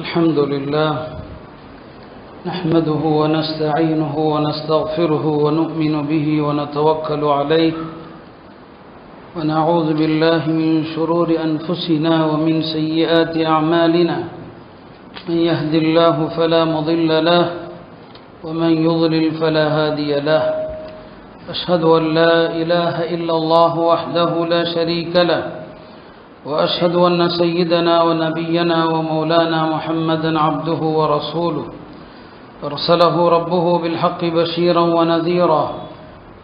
الحمد لله نحمده ونستعينه ونستغفره ونؤمن به ونتوكل عليه ونعوذ بالله من شرور أنفسنا ومن سيئات أعمالنا من يهد الله فلا مضل له ومن يضلل فلا هادي له أشهد أن لا إله إلا الله وحده لا شريك له وأشهد أن سيدنا ونبينا ومولانا محمدا عبده ورسوله أرسله ربه بالحق بشيرا ونذيرا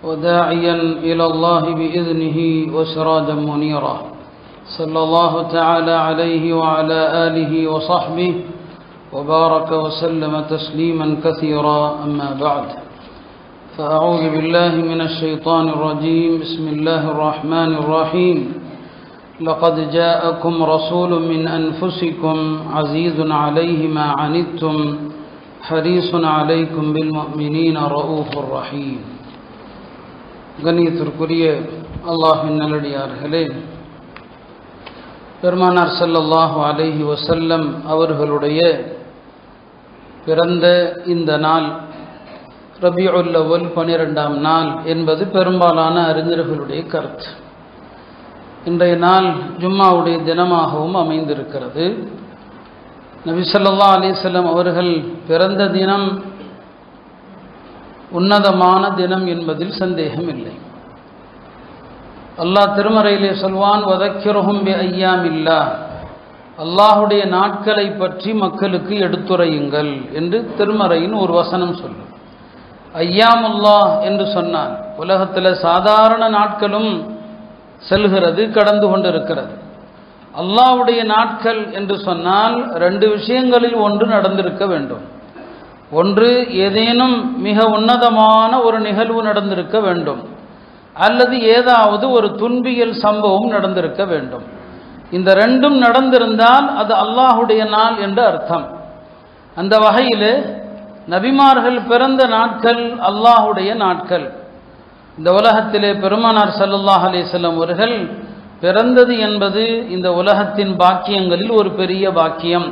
وداعيا إلى الله بإذنه وسراجا منيرا صلى الله تعالى عليه وعلى آله وصحبه وبارك وسلم تسليما كثيرا أما بعد فأعوذ بالله من الشيطان الرجيم بسم الله الرحمن الرحيم لقد جاءكم رسول من أنفسكم عزيز عليه ما عنتم حريص عليكم بالمؤمنين رؤوف رحيم கண்ணியத்திற்குரிய அல்லாஹ்வின் நல்லடியார்களே, பெருமானார் ஸல்லல்லாஹு அலைஹி வஸல்லம் அவர்களுடைய பிறந்த இந்த நாள் ரபியுல் அவ்வல் 12ஆம் நாள் என்பது பெரும்பாலான அறிஞர்களுடைய கருத்து. இன்றைய நாள் ஜும்மாவுடைய தினமாகவும் அமைந்திருக்கிறது. நபி ஸல்லல்லாஹு அலைஹி வஸல்லம் அவர்கள் பிறந்த தினம் உன்னதமான தினம் என்பதில் சந்தேகம் இல்லை. அல்லாஹ் திருமறையிலே சொல்வான், வதக்கிருஹும் பி ஐயாமில்லாஹ், அல்லாஹுடைய நாட்களை பற்றி மக்களுக்கு எடுத்துரையுங்கள் என்று திருமறையின் ஒரு வசனம் சொல்லும். ஐயாமுல்லாஹ் என்று சொன்னார். உலகத்தில் சாதாரண நாட்களும் செல்கிறது, கடந்து கொண்டிருக்கிறது. அல்லாஹ்வுடைய நாட்கள் என்று சொன்னால் ரெண்டு விஷயங்களில் ஒன்று நடந்திருக்க வேண்டும். ஒன்று, ஏதேனும் மிக உன்னதமான ஒரு நிகழ்வு நடந்திருக்க வேண்டும், அல்லது ஏதாவது ஒரு துன்பியல் சம்பவம் நடந்திருக்க வேண்டும். இந்த ரெண்டும் நடந்திருந்தால் அது அல்லாஹுடைய நாள் என்று அர்த்தம். அந்த வகையில் நபிமார்கள் பிறந்த நாட்கள் அல்லாஹுடைய நாட்கள். இந்த உலகத்திலே பெருமானார் ஸல்லல்லாஹு அலைஹி வஸல்லம் அவர்கள் பிறந்தது என்பது இந்த உலகத்தின் பாக்கியங்களில் ஒரு பெரிய பாக்கியம்.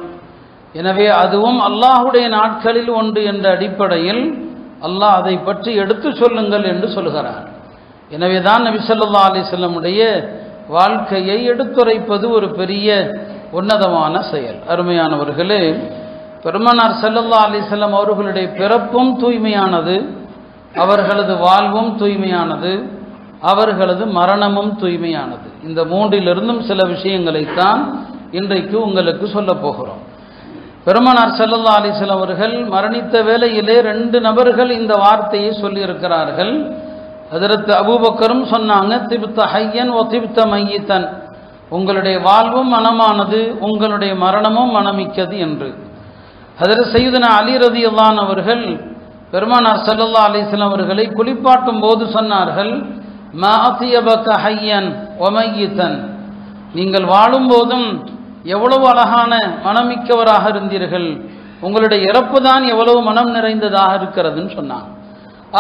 எனவே அதுவும் அல்லாஹுடைய நாட்களில் ஒன்று என்ற அடிப்படையில் அல்லாஹ் அதை பற்றி எடுத்து சொல்லுங்கள் என்று சொல்கிறார். எனவே தான் நபி ஸல்லல்லாஹு அலைஹி வஸல்லம் உடைய வாழ்க்கையை எடுத்துரைப்பது ஒரு பெரிய உன்னதமான செயல். அருமையானவர்களே, பெருமானார் ஸல்லல்லாஹு அலைஹி வஸல்லம் அவர்களுடைய பிறப்பும் தூய்மையானது, அவர்களது வாழ்வும் தூய்மையானது, அவர்களது மரணமும் தூய்மையானது. இந்த மூன்றிலிருந்தும் சில விஷயங்களைத்தான் இன்றைக்கு உங்களுக்கு சொல்ல போகிறோம். பெருமானார் ஸல்லல்லாஹு அலைஹி வஸல்லம் அவர்கள் மரணித்த வேளையிலே ரெண்டு நபர்கள் இந்த வார்த்தையை சொல்லியிருக்கிறார்கள். ஹஜ்ரத் அபூபக்கரும் சொன்னாங்க, திப்த ஹய்யன் வ திப்த மையித்தன், உங்களுடைய வாழ்வும் மனமானது, உங்களுடைய மரணமும் மனமிக்கது என்று. ஹஜ்ரத் சய்யிதுனா அலி ரலியல்லாஹு அன்ஹு அவர்கள் பெருமானார் ஸல்லல்லாஹு அலைஹி வஸல்லம் அவர்களை குளிப்பாட்டும் போது சொன்னார்கள், மா அத்யபக ஹய்யன் வ மையித்தன், நீங்கள் வாழும் போதும் எவ்வளவு அழகான மனமிக்கவராக இருந்தீர்கள், உங்களுடைய இறப்பு தான் எவ்வளவு மனம் நிறைந்ததாக இருக்கிறதுன்னு சொன்னாங்க.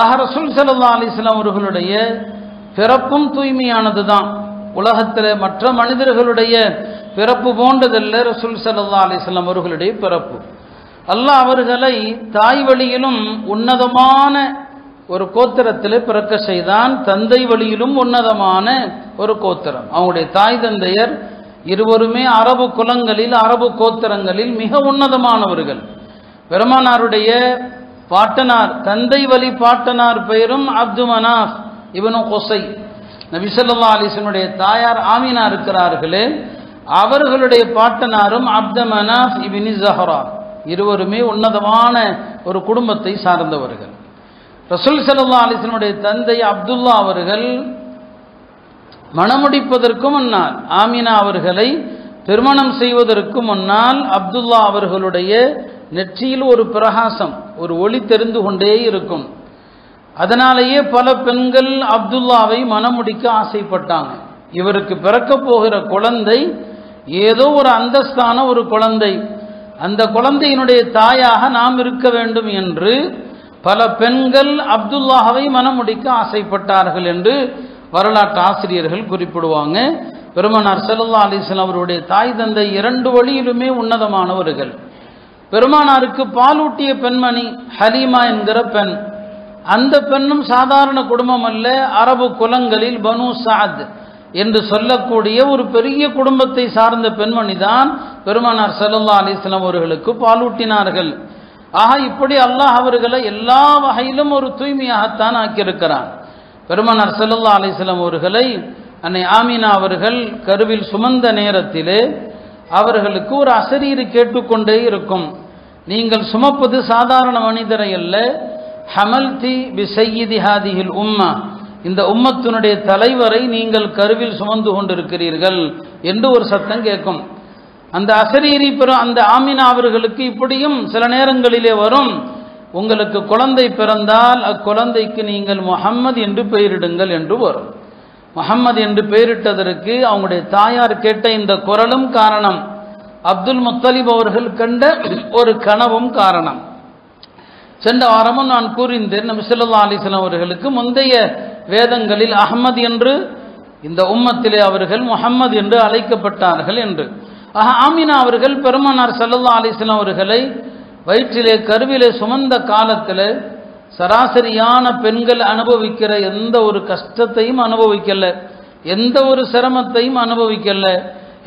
ஆக ரசூல் ஸல்லல்லாஹு அலைஹி வஸல்லம் அவர்களுடைய பிறப்பும் தூய்மையானது தான். உலகத்தில் மற்ற மனிதர்களுடைய பிறப்பு போன்றதல்ல ரசூல் ஸல்லல்லாஹு அலைஹி வஸல்லம் அவர்களுடைய பிறப்பு. அல்லாஹ் அவர்களை தாய் வழியிலும் உன்னதமான ஒரு கோத்திரத்தில் பிறக்க செய்தான், தந்தை வழியிலும் உன்னதமான ஒரு கோத்திரம். அவங்களுடைய தாய் தந்தையர் இருவருமே அரபு குலங்களில், அரபு கோத்திரங்களில் மிக உன்னதமானவர்கள். பெருமானாருடைய பாட்டனார், தந்தை வழி பாட்டனார் பெயரும் அப்து மனாஃப் இப்னு குஸை. நபி ஸல்லல்லாஹு அலைஹி வஸல்லம் தாயார் ஆமினா இருக்கிறார்களே, அவர்களுடைய பாட்டனாரும் அப்து மனாஃப் இப்னு ஸஹ்ரா. இருவருமே உன்னதமான ஒரு குடும்பத்தை சார்ந்தவர்கள். ரசூல் ஸல்லல்லாஹு அலைஹி வஸல்லம் தந்தை அப்துல்லா அவர்கள் மணமுடிப்பதற்கு முன்னால், ஆமினா அவர்களை திருமணம் செய்வதற்கு முன்னால் அப்துல்லா அவர்களுடைய நெற்றியில் ஒரு பிரகாசம், ஒரு ஒளி தெரிந்து கொண்டே இருக்கும். அதனாலேயே பல பெண்கள் அப்துல்லாவை மணமுடிக்க ஆசைப்பட்டாங்க. இவருக்கு பிறக்க போகிற குழந்தை ஏதோ ஒரு அந்தஸ்தான ஒரு குழந்தை, அந்த குழந்தையினுடைய தாயாக நாம் இருக்க வேண்டும் என்று பல பெண்கள் அப்துல்லாவை மணமுடிக்க ஆசைப்பட்டார்கள் என்று வரலாற்று ஆசிரியர்கள் குறிப்பிடுவாங்க. பெருமானார் ஸல்லல்லாஹு அலைஹி வஸல்லம் அவருடைய தாய் தந்தை இரண்டு வழியிலுமே உன்னதமானவர்கள். பெருமானாருக்கு பாலூட்டிய பெண்மணி ஹலீமா என்கிற பெண். அந்த பெண்ணும் சாதாரண குடும்பம் அல்ல. அரபு குலங்களில் பனு சாத் என்று சொல்லக்கூடிய ஒரு பெரிய குடும்பத்தை சார்ந்த பெண்மணி தான் பெருமானார் ஸல்லல்லாஹு அலைஹி வஸல்லம் அவர்களுக்கு பாலூட்டினார்கள். ஆக இப்படி அல்லாஹ் அவர்களை எல்லா வகையிலும் ஒரு தூய்மையாகத்தான் ஆக்கியிருக்கிறான். பெருமானார் ஸல்லல்லாஹு அலைஹி வஸல்லம் அவர்களை அன்னை ஆமினா அவர்கள் கருவில் சுமந்த நேரத்திலே அவர்களுக்கு ஒரு அசரீறு கேட்டுக்கொண்டே இருக்கும். நீங்கள் சுமப்பது சாதாரண மனிதரை அல்ல, ஹமல்தி பி சய்யிதி ஹாதிஹில் உம்மா, இந்த உம்மத்தினுடைய தலைவரை நீங்கள் கருவில் சுமந்து கொண்டிருக்கிறீர்கள் என்று ஒரு சத்தம் கேட்கும். அந்த அசரீரி அந்த ஆமினா அவர்களுக்கு இப்படியும் சில நேரங்களிலே வரும், உங்களுக்கு குழந்தை பிறந்தால் அக்குழந்தைக்கு நீங்கள் முஹம்மது என்று பெயரிடுங்கள் என்று வரும். முஹம்மது என்று பெயரிட்டதற்கு அவங்களுடைய தாயார் கேட்ட இந்த குரலும் காரணம், அப்துல் முத்தலிப் அவர்கள் கண்ட ஒரு கனவும் காரணம். சென்ற வாரமும் நான் கூறியிருந்தேன், நபி ஸல்லல்லாஹு அலைஹி வஸல்லம் அவர்களுக்கு முந்தைய வேதங்களில் அஹ்மத் என்று, இந்த உம்மத்திலே அவர்கள் முஹம்மது என்று அழைக்கப்பட்டார்கள் என்று. ஆமினா அவர்கள் பெருமானார் ஸல்லல்லாஹு அலைஹி வஸல்லம் அவர்களை வயிற்றிலே கருவிலே சுமந்த காலத்தில் சராசரியான பெண்கள் அனுபவிக்கிற எந்த ஒரு கஷ்டத்தையும் அனுபவிக்கல, எந்த ஒரு சிரமத்தையும் அனுபவிக்கல.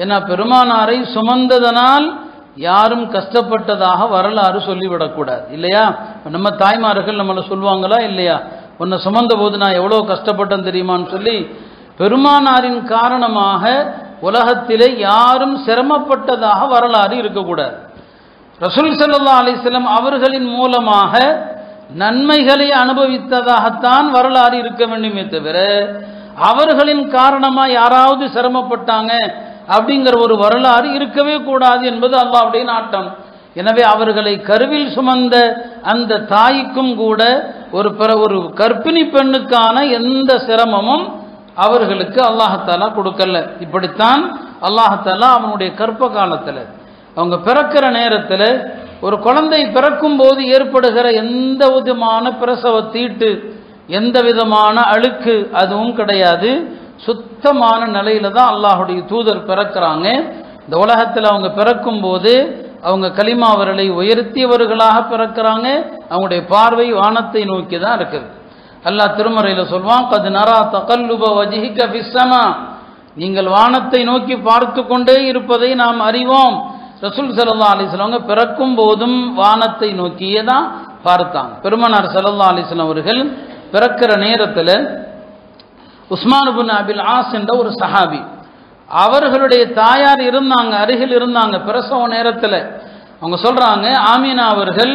ஏன்னா பெருமானாரை சுமந்ததனால் யாரும் கஷ்டப்பட்டதாக வரலாறு சொல்லிவிடக்கூடாது இல்லையா? நம்ம தாய்மார்கள் நம்மளை சொல்லுவாங்களா இல்லையா, உன்னை சுமந்த போது நான் எவ்வளோ கஷ்டப்பட்டேன் தெரியுமான்னு சொல்லி. பெருமானாரின் காரணமாக உலகத்திலே யாரும் சிரமப்பட்டதாக வரலாறு இருக்கக்கூடாது. ரசூல் ஸல்லல்லாஹு அலைஹி வஸல்லம் அவர்களின் மூலமாக நன்மைகளை அனுபவித்ததாகத்தான் வரலாறு இருக்க வேண்டுமே தவிர அவர்களின் காரணமாக யாராவது சிரமப்பட்டாங்க அப்படிங்கிற ஒரு வரலாறு இருக்கவே கூடாது என்பது அல்லாஹ்வுடைய நாட்டம். எனவே அவர்களை கருவில் சுமந்த அந்த தாய்க்கும் கூட ஒரு கர்ப்பிணி பெண்ணுக்கான எந்த சிரமமும் அவர்களுக்கு அல்லாஹ்தாலா கொடுக்கல. இப்படித்தான் அல்லாஹ்தாலா அவனுடைய கற்ப காலத்தில் அவங்க பிறக்கிற நேரத்தில் ஒரு குழந்தை பிறக்கும் போது ஏற்படுகிற எந்த விதமான பிரசவ தீட்டு, எந்த விதமான அழுக்கு அதுவும் கிடையாது. சுத்தமான நிலையில தான் அல்லாஹுடைய தூதர் பிறக்கிறாங்க. இந்த உலகத்தில் அவங்க பிறக்கும் போது அவங்க கலிமா அவர்களை உயர்த்தியவர்களாக பிறக்கிறாங்க. அவங்களுடைய பார்வை வானத்தை நோக்கி தான் இருக்குது. அல்லாஹ் திருமறையில் சொல்வான், கத் நரா தகல்லுப வஜ்ஹிக ஃபிஸ்ஸமா, நீங்கள் வானத்தை நோக்கி பார்த்து கொண்டே இருப்பதை நாம் அறிவோம். ரசூல் ஸல்லல்லாஹு அலைஹி வஸல்லம் பிறக்கும் போதும் வானத்தை நோக்கியே தான் பார்த்தாங்க. பெருமானார் ஸல்லல்லாஹு அலைஹி வஸல்லம் அவர்கள் பிறக்கிற நேரத்தில் உஸ்மான் இப்னு அபில் ஆஸ் என்ற ஒரு சஹாபி, அவர்களுடைய தாயார் இருந்தாங்க, அருகில் இருந்தாங்க பிரசவ நேரத்தில். அவங்க சொல்றாங்க, ஆமீனா அவர்கள்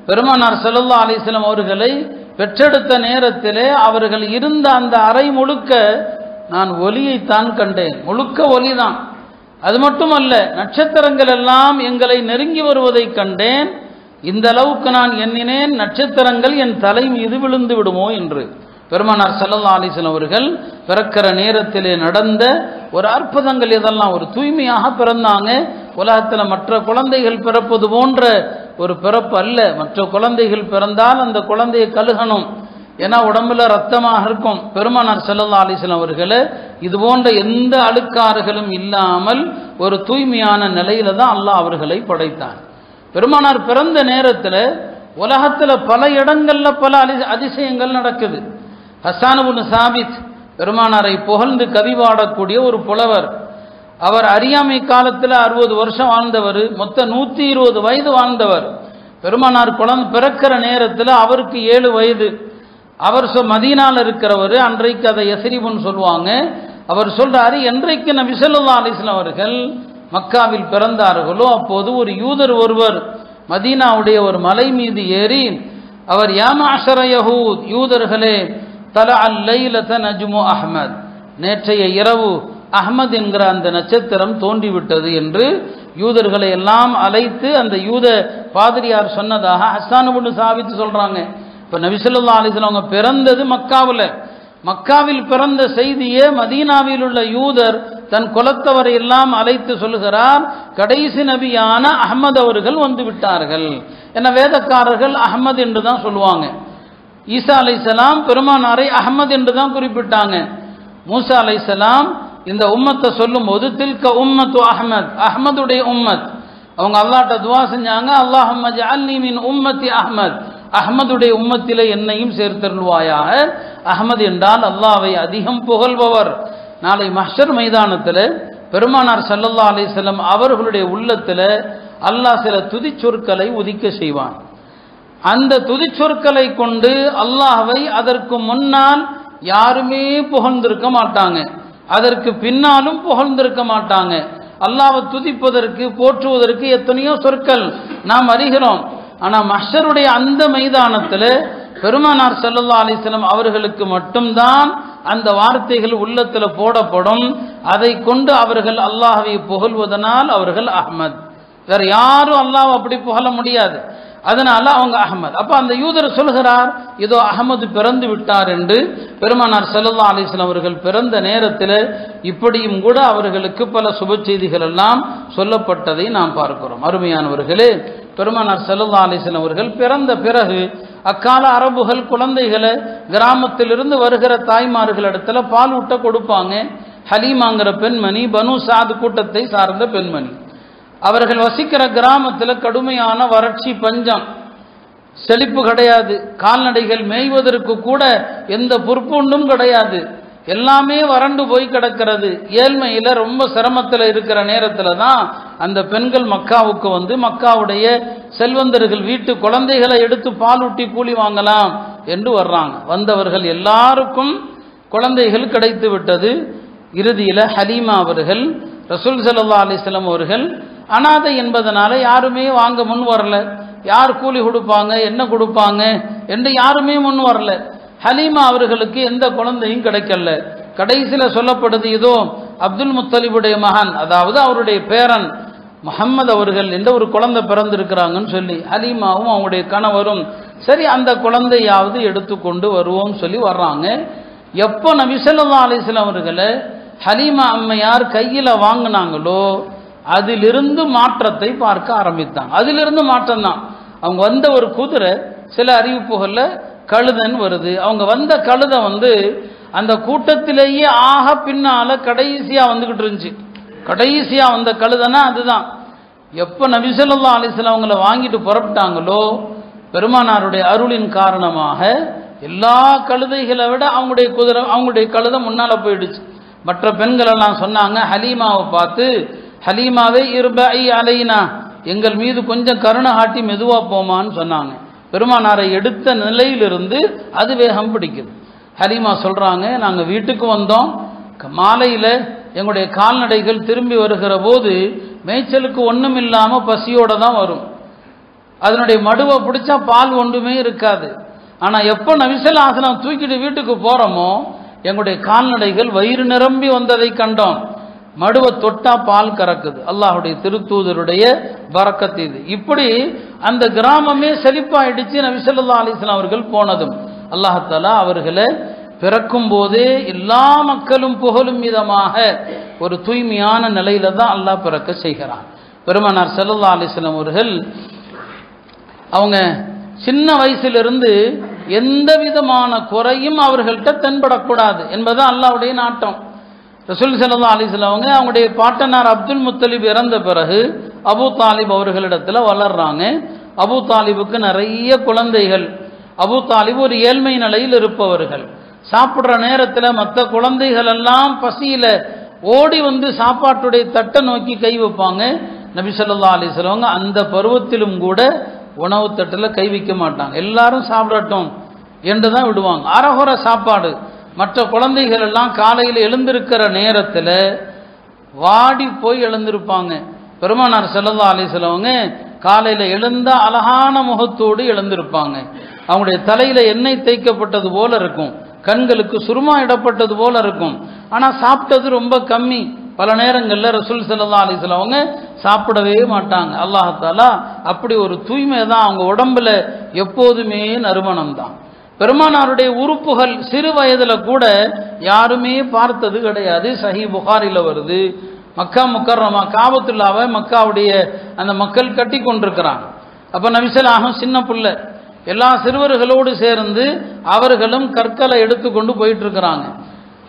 பெருமானார் ஸல்லல்லாஹு அலைஹி வஸல்லம் அவர்களை பெற்றெடுத்த நேரத்திலே அவர்கள் இருந்த அந்த அறை முழுக்க நான் ஒளியைத்தான் கண்டேன். முழுக்க ஒளிதான். அது மட்டுமல்ல, நட்சத்திரங்கள் எல்லாம் எங்களை நெருங்கி வருவதை கண்டேன். இந்த அளவுக்கு நான் எண்ணினேன், நட்சத்திரங்கள் என் தலை மீது விழுந்து விடுமோ என்று. பெருமானார் ஸல்லல்லாஹு அலைஹி வஸல்லம் அவர்கள் பிறக்கிற நேரத்திலே நடந்த ஒரு அற்புதங்கள் இதெல்லாம். ஒரு தூய்மையாக பிறந்தாங்க. உலகத்தில் மற்ற குழந்தைகள் பிறப்பது போன்ற ஒரு பிறப்பு அல்ல. மற்ற குழந்தைகள் பிறந்தால் அந்த குழந்தையை கழுகணும், ஏன்னா உடம்புல ரத்தமாக இருக்கும். பெருமானார் ஸல்லல்லாஹு அலைஹி வஸல்லம் அவர்களை இது போன்ற எந்த அழுக்காறுகளும் இல்லாமல் ஒரு தூய்மையான நிலையில தான் அல்லாஹ் அவர்களை படைத்தான். பெருமானார் பிறந்த நேரத்தில் உலகத்தில் பல இடங்கள்ல பல அதிசயங்கள் நடக்குது. ஹஸ்ஸான் இப்னு சாபித் பெருமானாரை புகழ்ந்து கவி பாடக்கூடிய ஒரு புலவர். அவர் அறியாமை காலத்தில் 60 வருஷம் வாழ்ந்தவர், மொத்தம் 120 வயது வாழ்ந்தவர். பெருமானார் பிறக்கிற நேரத்தில் அவருக்கு 7 வயது. அவர் மதீனாவில் இருக்கிறவர், அன்றைக்கு அதை யஸ்ரிபுன்னு சொல்லுவாங்க. அவர் சொல்றாரு, என்றைக்கு நபி ஸல்லல்லாஹு அலைஹி வஸல்லம் அவர்கள் மக்காவில் பிறந்தார்களோ அப்போது ஒரு யூதர் ஒருவர் மதீனாவுடைய ஒரு மலை மீது ஏறி அவர், யா மஅஷர யஹூத், யூதர்களே, தல அல் லைலத நஜ்மு அஹ்மத், நேற்றைய இரவு அஹ்மத் என்கிற அந்த நட்சத்திரம் தோன்றிவிட்டது என்று யூதர்களை எல்லாம் அழைத்து அந்த யூத பாதிரியார் சொன்னதாக ஹஸ்ஸான் இப்னு சாபித் சொல்றாங்க. இப்போ நபி ஸல்லல்லாஹு அலைஹி வஸல்லம் அவங்க பிறந்தது மக்காவில் பிறந்த செய்தியே மதீனாவில் உள்ள யூதர் தன் குலத்தவரை எல்லாம் அழைத்து சொல்லுகிறார், கடைசி நபியான அஹ்மத் அவர்கள் வந்து விட்டார்கள். என வேதக்காரர்கள் அஹ்மத் என்று தான் சொல்லுவாங்க. ஈசா அலைஹிஸ்ஸலாம் பெருமானாரை அஹ்மத் என்று தான் குறிப்பிட்டாங்க. மூசா அலைஹிஸ்ஸலாம் இந்த உம்மத்தை சொல்லும் போது தில்க உம்மத்து அஹ்மத், அஹ்மதுடைய உம்மத். அவங்க அல்லாஹ்ட்ட துஆ செஞ்சாங்க, அல்லாஹும்ம ஜஅல்னி மின் உம்மத்தி அஹ்மத், அஹ்மதுடைய உம்மத்திலே என்னையும் சேர்த்தருள்வாயாக. அஹ்மத் என்றால் அல்லாஹ்வை அதிகம் புகழ்பவர். நாளை மஹ்ஷர் மைதானத்தில் பெருமானார் ஸல்லல்லாஹு அலைஹி வஸல்லம் அவர்களுடைய உள்ளத்தில் அல்லாஹ் சில துதிச்சொற்களை உதிக்க செய்வான். அந்த துதிச்சொற்களை கொண்டு அல்லாஹ்வை அதற்கு முன்னால் யாருமே புகழ்ந்திருக்க மாட்டாங்க, அதற்கு பின்னாலும் புகழ்ந்திருக்க மாட்டாங்க. அல்லாஹ்வை துதிப்பதற்கு போற்றுவதற்கு எத்தனையோ சொற்கள் நாம் அறிகிறோம். ஆனால் மஹ்ஷருடைய அந்த மைதானத்தில் பெருமானார் ஸல்லல்லாஹு அலைஹி வஸல்லம் அவர்களுக்கு மட்டும்தான் அந்த வார்த்தைகள் உள்ளத்தில் போடப்படும். அதை கொண்டு அவர்கள் அல்லாஹ்வை புகழ்வதனால் அவர்கள் அஹ்மத். வேற யாரும் அல்லாஹ் அப்படி புகழ முடியாது, அதனால அவங்க அஹ்மத். அப்ப அந்த யூதர் சொல்கிறார், இதோ அஹ்மது பிறந்து விட்டார் என்று. பெருமானார் ஸல்லல்லாஹு அலைஹி வஸல்லம் அவர்கள் பிறந்த நேரத்தில் இப்படியும் கூட அவர்களுக்கு பல சுப செய்திகள் எல்லாம் சொல்லப்பட்டதை நாம் பார்க்கிறோம். அருமையானவர்களே, பெருமானார் ஸல்லல்லாஹு அலைஹி வஸல்லம் அவர்கள் பிறந்த பிறகு அக்கால அரபுகள் குழந்தைகளை கிராமத்திலிருந்து வருகிற தாய்மார்களிடத்துல பால் ஊட்ட கொடுப்பாங்க. ஹலீமாங்கிற பெண்மணி பனு சாத் கூட்டத்தை சார்ந்த பெண்மணி. அவர்கள் வசிக்கிற கிராமத்தில் கடுமையான வறட்சி, பஞ்சம், செழிப்பு கிடையாது. கால்நடைகள் மேய்வதற்கு கூட எந்த பொறுப்புண்டும் கிடையாது. எல்லாமே வறண்டு போய் கிடக்கிறது. ஏழ்மையில் ரொம்ப சிரமத்தில் இருக்கிற நேரத்தில் தான் அந்த பெண்கள் மக்காவுக்கு வந்து மக்காவுடைய செல்வந்தர்கள் வீட்டு குழந்தைகளை எடுத்து பாலூட்டி கூலி வாங்கலாம் என்று வர்றாங்க. வந்தவர்கள் எல்லாருக்கும் குழந்தைகள் கிடைத்து விட்டது. இறுதியில் ஹலீமா அவர்கள், ரசூல் ஸல்லல்லாஹு அலைஹி வஸல்லம் அவர்கள் அனாதை என்பதனால யாருமே வாங்க முன் வரல. யார் கூலி கொடுப்பாங்க, என்ன கொடுப்பாங்க என்று யாருமே முன் வரல. ஹலீமா அவர்களுக்கு எந்த குழந்தையும் கிடைக்கல. கடைசியில் சொல்லப்படுது, இதோ அப்துல் முத்தலிபுடைய மகன், அதாவது அவருடைய பேரன் முஹம்மது அவர்கள் என்ற ஒரு குழந்தை பிறந்திருக்கிறாங்கன்னு சொல்லி ஹலீமாவும் அவங்களுடைய கணவரும் சரி அந்த குழந்தையாவது எடுத்துக்கொண்டு வருவோம் சொல்லி வர்றாங்க. எப்போ நபி ஸல்லல்லாஹு அலைஹி வஸல்லம் அவர்களை ஹலீமா அம்மையார் கையில் வாங்கினாங்களோ அதிலிருந்து மாற்றத்தை பார்க்க ஆரம்பித்தாங்க. அதிலிருந்து மாற்றம் தான். அவங்க வந்த ஒரு குதிரை, சில அறிவிப்புகளில் கழுதன் வருது. அவங்க வந்த கழுதை வந்து அந்த கூட்டத்திலேயே ஆக பின்னால கடைசியா வந்துகிட்டு இருந்துச்சு. கடைசியா வந்த கழுதைனா அதுதான். எப்போ நபி ஸல்லல்லாஹு அலைஹி வஸல்லம் அவங்கள வாங்கிட்டு புறப்பட்டாங்களோ பெருமானாருடைய அருளின் காரணமாக எல்லா கழுதைகளை விட அவங்களுடைய குதிரை, அவங்களுடைய கழுதை முன்னால போயிடுச்சு. மற்ற பெண்கள் எல்லாம் சொன்னாங்க ஹலீமாவை பார்த்து, ஹலீமாவே இர்பஇ அலைனா, எங்கள் மீது கொஞ்சம் கருணை காட்டி மெதுவா போமான்னு சொன்னாங்க. பெருமானாரை எடுத்த நிலையிலிருந்து அது வேகம் பிடிக்குது. ஹலீமா சொல்றாங்க, நாங்கள் வீட்டுக்கு வந்தோம், மாலையில் எங்களுடைய கால்நடைகள் திரும்பி வருகிற போது மேய்ச்சலுக்கு ஒன்றும் இல்லாமல் பசியோடு தான் வரும். அதனுடைய மடுவை பிடிச்சா பால் ஒன்றுமே இருக்காது. ஆனால் எப்போ நபி ஸல்லல்லாஹு அலைஹி வஸல்லம் தூக்கிட்டு வீட்டுக்கு போகிறோமோ எங்களுடைய கால்நடைகள் வயிறு நிரம்பி வந்ததை கண்டோம். மடுவை தொட்டா பால் கறக்குது. அல்லாஹுடைய திருத்தூதருடைய பரக்கத் இது. இப்படி அந்த கிராமமே செழிப்பாயிடுச்சு நபி ஸல்லல்லாஹு அலைஹி வஸல்லம் அவர்கள் போனதும். அல்லாஹ் தஆலா அவர்களை பிறக்கும் போதே எல்லா மக்களும் புகழும் விதமாக ஒரு தூய்மையான நிலையில தான் அல்லாஹ் பிறக்க செய்கிறான். பெருமானார் ஸல்லல்லாஹு அலைஹி வஸல்லம் அவர்கள் அவங்க சின்ன வயசிலிருந்து எந்த விதமான குறையும் அவர்கள்ட்ட தென்படக்கூடாது என்பது அல்லாஹ்வுடைய நாட்டம். ரசூல் ஸல்லல்லாஹு அலைஹி வஸல்லம் அவங்க அவங்களுடைய பாட்டனார் அப்துல் முத்தலிப் இறந்த பிறகு அபூ தாலிப் அவர்களிடத்தில் வளர்றாங்க. அபூ தாலிபுக்கு நிறைய குழந்தைகள். அபூ தாலிப் ஒரு ஏழ்மை நிலையில் இருப்பவர்கள். சாப்பிட்ற நேரத்தில் மற்ற குழந்தைகள் எல்லாம் பசியில ஓடி வந்து சாப்பாட்டுடைய தட்டை நோக்கி கை வைப்பாங்க. நபி ஸல்லல்லாஹு அலைஹி வஸல்லம் அந்த பருவத்திலும் கூட உணவு தட்டில் கை வைக்க மாட்டாங்க. எல்லாரும் சாப்பிடட்டும் என்று தான் விடுவாங்க. அரகுற சாப்பாடு. மற்ற குழந்தைகள் எல்லாம் காலையில் எழுந்திருக்கிற நேரத்தில் வாடி போய் எழுந்திருப்பாங்க. பெருமானார் ஸல்லல்லாஹு அலைஹி வஸல்லம் காலையில் எழுந்த அழகான முகத்தோடு எழுந்திருப்பாங்க. அவங்களுடைய தலையில் எண்ணெய் தேய்க்கப்பட்டது போல இருக்கும், கண்களுக்கு சுருமா இடப்பட்டது போல இருக்கும். ஆனால் சாப்பிட்டது ரொம்ப கம்மி. பல நேரங்களில் ரசூல் ஸல்லல்லாஹு அலைஹி வஸல்லம் சாப்பிடவே மாட்டாங்க. அல்லாஹ் தஆலா அப்படி ஒரு தூய்மை தான் அவங்க உடம்புல எப்போதுமே நறுமணம் தான். பெருமானாருடைய உறுப்புகள் சிறு வயதில் கூட யாருமே பார்த்தது கிடையாது. சஹீஹ் புகாரில வருது. மக்கா முக்கர்ரமா காபத்துல்லாவை மக்காவுடைய அந்த மக்கள் கட்டி கொண்டிருக்கிறாங்க. அப்போ நபி ஸல்லல்லாஹு சின்ன பிள்ளை, எல்லா சிறுவர்களோடு சேர்ந்து அவர்களும் கற்களை எடுத்துக்கொண்டு போயிட்டு இருக்கிறாங்க.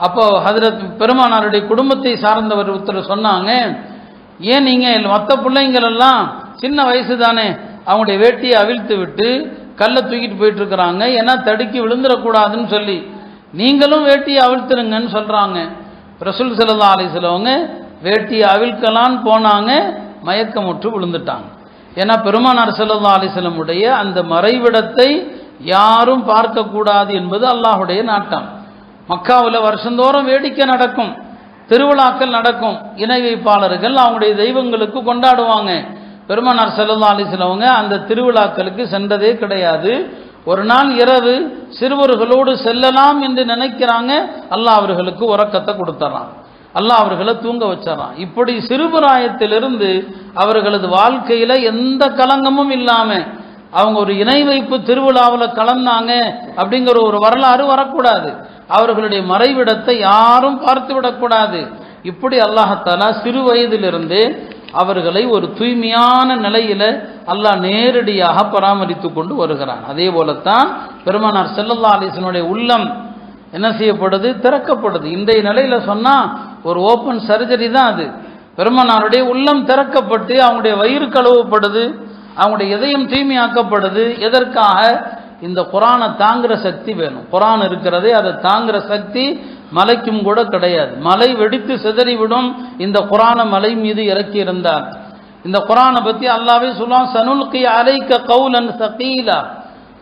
அப்போ ஹஜ்ரத் பெருமானாருடைய குடும்பத்தை சார்ந்தவர் ஒருத்தர் சொன்னாங்க, ஏன் நீங்கள் மற்ற பிள்ளைங்களெல்லாம் சின்ன வயசு தானே அவங்களுடைய வேட்டியை அவிழ்த்து விட்டு கல்லை தூக்கிட்டு போயிட்டு இருக்கிறாங்க, ஏன்னா தடுக்கி விழுந்துடக்கூடாதுன்னு சொல்லி நீங்களும் வேட்டியை அவிழ்த்துருங்கன்னு சொல்கிறாங்க. ரசூல் ஸல்லல்லாஹு அலைஹி வஸல்லம் வேட்டியை அவிழ்க்கலான்னு போனாங்க, மயக்கமுற்று விழுந்துட்டாங்க. ஏன்னா பெருமானார் ஸல்லல்லாஹு அலைஹி வஸல்லம் உடைய அந்த மறைவிடத்தை யாரும் பார்க்கக்கூடாது என்பது அல்லாஹுடைய நாட்டம். மக்காவில் வருஷந்தோறும் வேடிக்கை நடக்கும், திருவிழாக்கள் நடக்கும், இணை வைப்பாளர்கள் அவங்களுடைய தெய்வங்களுக்கு கொண்டாடுவாங்க. பெருமானார் ஸல்லல்லாஹு அலைஹி வஸல்லம் அந்த திருவிழாக்களுக்கு சென்றதே கிடையாது. ஒரு நாள் இரவு சிறுவர்களோடு செல்லலாம் என்று நினைக்கிறாங்க, அல்லாஹ் அவர்களுக்கு உறக்கத்தை கொடுத்துறான், அல்லாஹ் அவர்களை தூங்க வச்சாரான். இப்படி சிறுபிராயத்திலிருந்து அவர்களது வாழ்க்கையில எந்த கலங்கமும் இல்லாம அவங்க ஒரு இணை வைப்பு திருவிழாவில் கலந்தாங்க அப்படிங்கிற ஒரு வரலாறு வரக்கூடாது. அவர்களுடைய மறைவிடத்தை யாரும் பார்த்து விடக்கூடாது. இப்படி அல்லாஹ் சிறு வயதிலிருந்து அவர்களை ஒரு தூய்மையான நிலையில அல்லாஹ் நேரடியாக பராமரித்து கொண்டு வருகிறான். அதே போலத்தான் பெருமானார் ஸல்லல்லாஹு அலைஹி வஸல்லம் உள்ளம் என்ன செய்யப்படுது, திறக்கப்படுது. இன்றைய நிலையில சொன்னா ஒரு ஓப்பன் சர்ஜரி தான் அது. பெருமானாருடைய உள்ளம் திறக்கப்பட்டு அவங்களுடைய வயிறு கழுவப்படுது, அவங்களுடைய இதயம் தூய்மையாக்கப்படுது. எதற்காக? இந்த குர்ஆனை தாங்குற சக்தி வேணும். குர்ஆன் இருக்கிறதே அதை தாங்குற சக்தி மலைக்கும் கூட கிடையாது. மலை வெடித்து சிதறிவிடும் இந்த குர்ஆனை மலை மீது இறக்கி இருந்தார். இந்த குர்ஆனை பத்தி அல்லாஹ்வே சொல்றான், சனுல்கி அலைக கௌலன் ஸகீலா,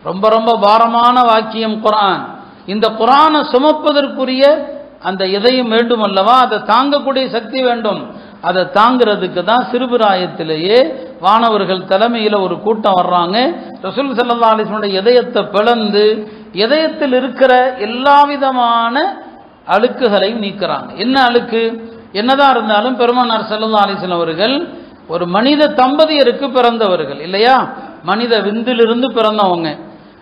ரொம்ப ரொம்ப பாரமான வாக்கியம் குர்ஆன். இந்த குர்ஆனை சுமப்பதற்குரிய அந்த இதயம் வேண்டும் அல்லவா, அதை தாங்கக்கூடிய சக்தி வேண்டும். அதை தாங்கிறதுக்கு தான் சிறுபிராயத்திலேயே வானவர்கள் தலைமையில் ஒரு கூட்டம் வர்றாங்க. ரசூல் ஸல்லல்லாஹு அலைஹி வஸல்லம் இதயத்தை பிளந்து இதயத்தில் இருக்கிற எல்லா விதமான அழுக்குகளையும் நீக்கிறாங்க. என்ன அழுக்கு என்னதான் இருந்தாலும் பெருமானார் ஸல்லல்லாஹு அலைஹி வஸல்லம் அவர்கள் ஒரு மனித தம்பதியருக்கு பிறந்தவர்கள் இல்லையா, மனித விந்திலிருந்து பிறந்தவங்க.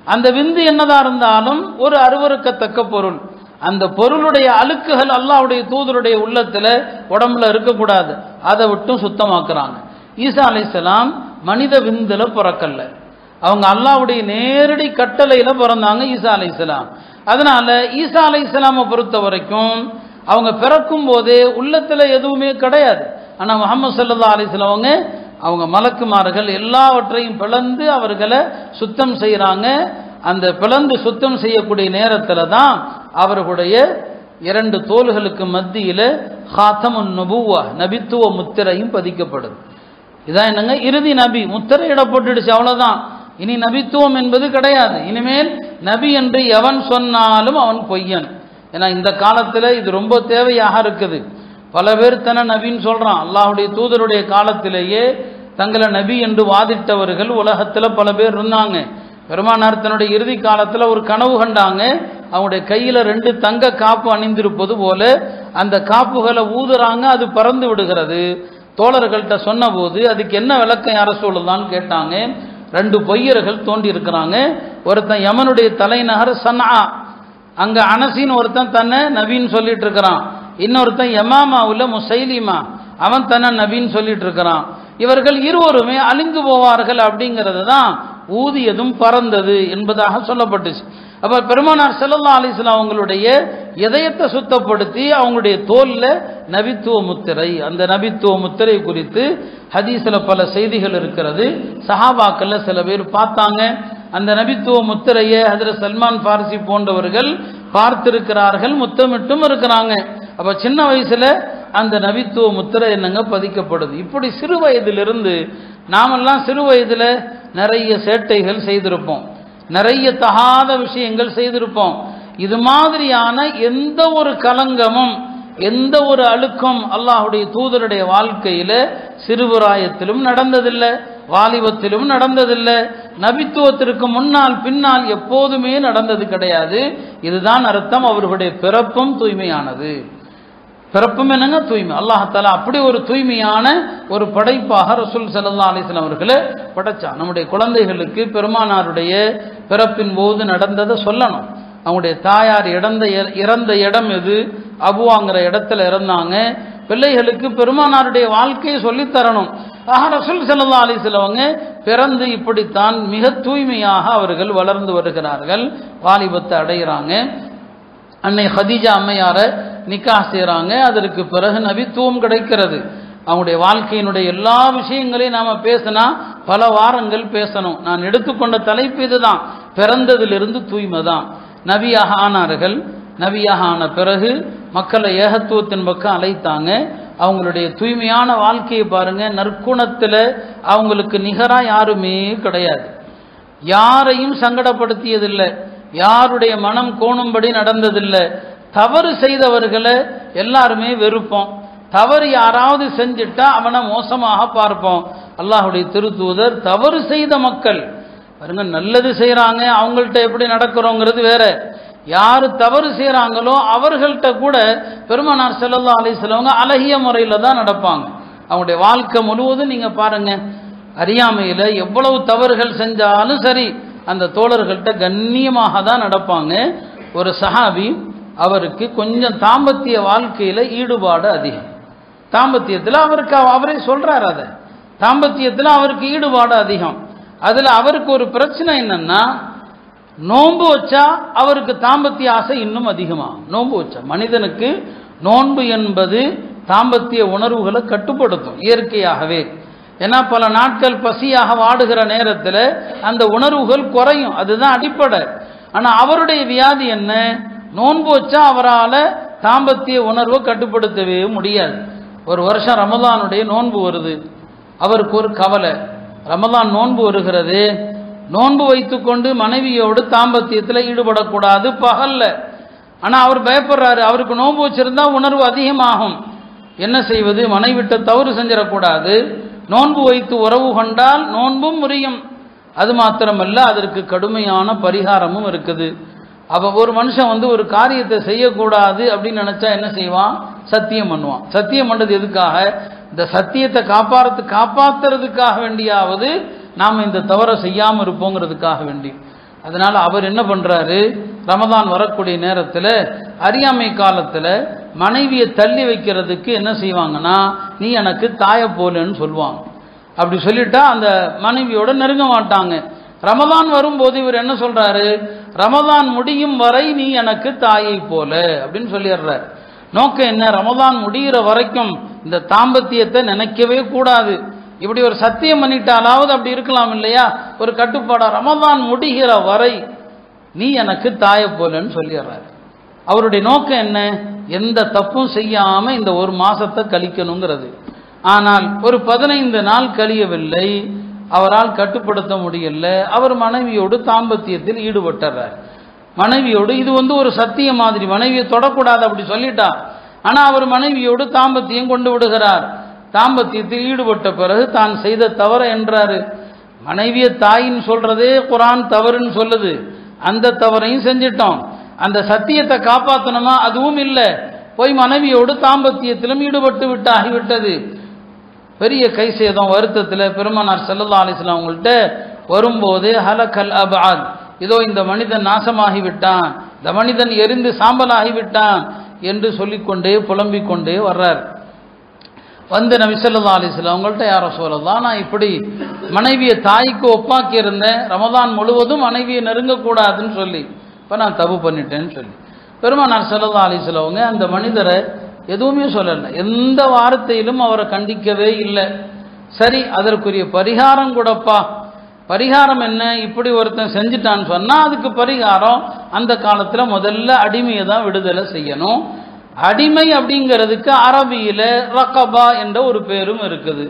அந்த விந்து என்னதான் இருந்தாலும் ஒரு அருவருக்கத்தக்க பொருள். அந்த பொருளுடைய அழுக்குகள் அல்லாஹ்வுடைய தூதருடைய உள்ளத்துல உடம்புல இருக்கக்கூடாது, அதை விட்டும் சுத்தமாக்குறாங்க. ஈசா அலைஹிஸ்ஸலாம் மனித விந்துல பிறக்கல, அவங்க அல்லாஹ்வுடைய நேரடி கட்டளையில பிறந்தாங்க ஈசா அலைஹிஸ்ஸலாம். அதனால ஈசா அலைஹிஸ்ஸலாமை பொறுத்த வரைக்கும் அவங்க பிறக்கும் போதே உள்ளத்துல எதுவுமே கிடையாது. ஆனா முஹம்மது ஸல்லல்லாஹு அலைஹி வஸல்லம் அவங்க மலக்குமார்கள் எல்லாவற்றையும் பிளந்து அவர்களை சுத்தம் செய்யறாங்க. அந்த பிளந்து சுத்தம் செய்யக்கூடிய நேரத்துல தான் அவர்களுடைய இரண்டு தோள்களுக்கு மத்தியில ஹாத்தமுன் நபுவா, நபித்துவ முத்திரையும் பதிக்கப்படுது. இதான் என்னங்க, இறுதி நபி முத்திரை இடப்பட்டுடுச்சு, அவ்வளவுதான். இனி நபித்துவம் என்பது கிடையாது. இனிமேல் நபி என்று எவன் சொன்னாலும் அவன் பொய்யன். ஏன்னா இந்த காலத்துல இது ரொம்ப தேவையாக இருக்குது. பல பேர் தன்னை நபின்னு சொல்றான். அல்லாஹ்வுடைய தூதருடைய காலத்திலேயே தங்களை நபி என்று வாதிட்டவர்கள் உலகத்துல பல பேர் இருந்தாங்க. பெருமானார் தன்னுடைய இறுதி காலத்துல ஒரு கனவு கண்டாங்க. அவங்களுடைய கையில 2 தங்க காப்பு அணிந்திருப்பது போல அந்த காப்புகளை ஊதுறாங்க, அது பறந்து விடுகிறது. தோழர்கள்ட்ட சொன்ன போது அதுக்கு என்ன விளக்கம் யார சொல்லலான்னு கேட்டாங்க. 2 பொய்யர்கள் தோண்டி இருக்கிறாங்க. ஒருத்தன் யமனுடைய தலைநகர் சன்ஆ, அங்க அனசின்னு ஒருத்தன் தன்னை நபின்னு சொல்லிட்டு இருக்கிறான். இன்னொருத்தன் யமாமாவுல முசைலிமா, அவன் தன்னை நபின்னு சொல்லிட்டு இருக்கிறான். இவர்கள் இருவருமே அழிந்து போவார்கள் அப்படிங்கிறது தான் ஊதியதும் பறந்தது என்பதாக சொல்லப்பட்டுச்சு. அப்ப பெருமானார் ஸல்லல்லாஹு அலைஹி வஸல்லம் அவங்களுடைய இதயத்தை சுத்தப்படுத்தி அவங்களுடைய தோல்ல நபித்துவ முத்திரை, அந்த நபித்துவ முத்திரை குறித்து ஹதீஸ்ல பல செய்திகள் இருக்கிறது. சஹாபாக்கள்ல சில பேர் பார்த்தாங்க. அந்த நபித்துவ முத்திரையை ஹஜ்ரத் சல்மான் ஃபாரிசி போன்றவர்கள் பார்த்திருக்கிறார்கள், முத்தமிட்டும் இருக்கிறாங்க. அப்ப சின்ன வயசுல அந்த நபித்துவ முத்திரை என்னங்க பதிக்கப்படுது. இப்படி சிறு வயதிலிருந்து நாமெல்லாம் சிறு வயதுல நிறைய சேட்டைகள் செய்திருப்போம், நிறைய தகாத விஷயங்கள் செய்திருப்போம். இது மாதிரியான எந்த ஒரு கலங்கமும் எந்த ஒரு அழுக்கம் அல்லாஹ்வுடைய தூதருடைய வாழ்க்கையில சிறுபிராயத்திலும் நடந்ததில்லை, வாலிபத்திலும் நடந்ததில்லை, நபித்துவத்திற்கு முன்னால் பின்னால் எப்போதுமே நடந்தது கிடையாது. இதுதான் அர்த்தம், அவர்களுடைய பிறப்பும் தூய்மையானது. பிறப்பும் என்னங்க, தூய்மை. அல்லாஹ் தஆலா அப்படி ஒரு தூய்மையான ஒரு படைப்பாக ரசூல் ஸல்லல்லாஹு அலைஹி வஸல்லம் அவர்களை படைச்சான். நம்முடைய குழந்தைகளுக்கு பெருமானாருடைய பிறப்பின் போது நடந்ததை சொல்லணும். அவங்களுடைய தாயார் இறந்த இடம் எது, அபுவாங்கிற இடத்துல இறந்தாங்க. பிள்ளைகளுக்கு பெருமானாருடைய வாழ்க்கையை சொல்லித்தரணும். ஆக ரசூல் ஸல்லல்லாஹு அலைஹி வஸல்லம் பிறந்து இப்படித்தான் மிக தூய்மையாக அவர்கள் வளர்ந்து வருகிறார்கள், வாலிபத்தை அடைகிறாங்க. அன்னை ஹதீஜா அம்மையார நிக்காஹ் செய்கிறாங்க. அதற்கு பிறகு நபித்துவம் கிடைக்கிறது. அவங்களுடைய வாழ்க்கையினுடைய எல்லா விஷயங்களையும் நாம் பேசினா பல வாரங்கள் பேசணும். நான் எடுத்துக்கொண்ட தலைப்பு இதுதான், பிறந்ததிலிருந்து தூய்மை தான். நபியாக ஆனார்கள், நபியாக ஆன பிறகு மக்களை ஏகத்துவத்தின் பக்கம் அழைத்தாங்க. அவங்களுடைய தூய்மையான வாழ்க்கையை பாருங்க, நற்குணத்தில் அவங்களுக்கு நிகராக யாருமே கிடையாது. யாரையும் சங்கடப்படுத்தியதில்லை, யாருடைய மனம் கோணும்படி நடந்ததில்லை. தவறு செய்தவர்களை எல்லாருமே வெறுப்போம், தவறு யாராவது செஞ்சிட்டா அவனை மோசமாக பார்ப்போம். அல்லாஹுடைய திருத்தூதர் தவறு செய்த மக்கள் பாருங்க, நல்லது செய்கிறாங்க அவங்கள்ட்ட எப்படி நடக்கிறோங்கிறது வேற. யார் தவறு செய்கிறாங்களோ அவர்கள்ட்ட கூட பெருமானார் ஸல்லல்லாஹு அலைஹி வஸல்லம் அழகிய முறையில் தான் நடப்பாங்க. அவங்களுடைய வாழ்க்கை முழுவதும் நீங்கள் பாருங்க, அறியாமையில் எவ்வளவு தவறுகள் செஞ்சாலும் சரி அந்த தோழர்கள்ட்ட கண்ணியமாக தான் நடப்பாங்க. ஒரு சஹாபி, அவருக்கு கொஞ்சம் தாம்பத்திய வாழ்க்கையில் ஈடுபாடு அதிகம். தாம்பத்தியத்தில் அவரே சொல்றார், அதை தாம்பத்தியத்தில் அவருக்கு ஈடுபாடு அதிகம். அதில் அவருக்கு ஒரு பிரச்சனை என்னன்னா, நோன்பு வச்சா அவருக்கு தாம்பத்திய ஆசை இன்னும் அதிகமாகும். நோன்பு வச்சா மனிதனுக்கு நோன்பு என்பது தாம்பத்திய உணர்வுகளை கட்டுப்படுத்தும் இயற்கையாகவே. ஏன்னா பல நாட்கள் பசியாக வாடுகிற நேரத்தில் அந்த உணர்வுகள் குறையும், அதுதான் அடிப்படை. ஆனால் அவருடைய வியாதி என்ன, நோன்பு வச்சா அவரால் தாம்பத்திய உணர்வை கட்டுப்படுத்தவே முடியாது. ஒரு வருஷம் ரமதானுடைய நோன்பு வருது, அவருக்கு ஒரு கவலை, ரமதான் நோன்பு வருகிறது, நோன்பு வைத்துக்கொண்டு மனைவியோடு தாம்பத்தியத்தில் ஈடுபடக்கூடாது பகல்ல. ஆனால் அவர் பயப்படுறாரு, அவருக்கு நோன்பு வச்சிருந்தா உணர்வு அதிகமாகும். என்ன செய்வது, மனைவிட்ட தவறு செஞ்சிடக்கூடாது, நோன்பு வைத்து உறவு கொண்டால் நோன்பும் முறியும். அது மாத்திரமல்ல, அதற்கு கடுமையான பரிகாரமும் இருக்குது. அப்போ ஒரு மனுஷன் ஒரு காரியத்தை செய்யக்கூடாது அப்படின்னு நினைச்சா என்ன செய்வான், சத்தியம் பண்ணுவான். சத்தியம் பண்ணது எதுக்காக, இந்த சத்தியத்தை காப்பாத்துறதுக்காக வேண்டியாவது நாம் இந்த தவறை செய்யாமல் இருப்போங்கிறதுக்காக வேண்டி. அதனால அவர் என்ன பண்றாரு, ரமதான் வரக்கூடிய நேரத்தில் அறியாமை காலத்தில் மனைவியை தள்ளி வைக்கிறதுக்கு என்ன செய்வாங்கன்னா, நீ எனக்கு தாயை போலன்னு சொல்லுவாங்க. அப்படி சொல்லிட்டா அந்த மனைவியோட நெருங்க மாட்டாங்க. ரமதான் வரும்போது இவர் என்ன சொல்றாரு, ரமதான் முடியும் வரை நீ எனக்கு தாயை போல அப்படின்னு சொல்லிடுறார். நோக்கம் என்ன, ரமதான் முடிகிற வரைக்கும் இந்த தாம்பத்தியத்தை நினைக்கவே கூடாது. இப்படி ஒரு சத்தியம் பண்ணிட்டாலாவது அப்படி இருக்கலாம் இல்லையா, ஒரு கட்டுப்பாடா. ரமதான் முடிகிற வரை நீ எனக்கு தாயை போலன்னு சொல்லிடுறாரு. அவருடைய நோக்கம் என்ன, எந்த தப்பும் செய்யாம இந்த ஒரு மாசத்தை கழிக்கணுங்கிறது. ஆனால் ஒரு 15 நாள் கழியவில்லை, அவரால் கட்டுப்படுத்த முடியல. அவர் மனைவியோடு தாம்பத்தியத்தில் ஈடுபட்டுறார். மனைவியோடு இது ஒரு சத்திய மாதிரி, மனைவியை தொடக்கூடாது அப்படி சொல்லிட்டா. ஆனா அவர் மனைவியோடு தாம்பத்தியம் கொண்டு விடுகிறார். தாம்பத்தியத்தில் ஈடுபட்ட பிறகு தான் செய்த தவற என்றாரு. மனைவியை தாயின்னு சொல்றதே குர்ஆன் தவறுன்னு சொல்லுது, அந்த தவறையும் செஞ்சிட்டோம். அந்த சத்தியத்தை காப்பாற்றணுமா, அதுவும் இல்லை, போய் மனைவியோடு தாம்பத்தியத்திலும் ஈடுபட்டு விட்டு ஆகிவிட்டது. பெரிய கை சேதம், வருத்தத்தில் பெருமானார் ஸல்லல்லாஹு அலைஹி வஸல்லம் அவங்கள்ட்ட வரும்போது ஹலகல் அபாத், இதோ இந்த மனிதன் நாசமாகிவிட்டான், இந்த மனிதன் எரிந்து சாம்பலாகிவிட்டான் என்று சொல்லிக்கொண்டே புலம்பிக் கொண்டே வர்றார். வந்து நபி ஸல்லல்லாஹு அலைஹி வஸல்லம் அவங்கள்ட்ட, யா ரசூலல்லாஹ், நான் இப்படி மனைவியை தாய்க்கு ஒப்பாக்கி இருந்தேன், ரமதான் முழுவதும் மனைவியை நெருங்கக்கூடாதுன்னு சொல்லி, இப்போ நான் தப்பு பண்ணிட்டேன்னு சொல்லி. பெருமானார் ஸல்லல்லாஹு அலைஹி வஸல்லம் அவங்க அந்த மனிதரை எதுவுமே சொல்லலை, எந்த வார்த்தையிலும் அவரை கண்டிக்கவே இல்லை. சரி, அதற்குரிய பரிகாரம் கூடப்பா. பரிகாரம் என்ன, இப்படி ஒருத்தன் செஞ்சுட்டான்னு சொன்னால் அதுக்கு பரிகாரம் அந்த காலத்தில் முதல்ல அடிமையை தான் விடுதலை செய்யணும். அடிமை அப்படிங்கிறதுக்கு அரபியில் ரக்கபா என்ற ஒரு பேரும் இருக்குது.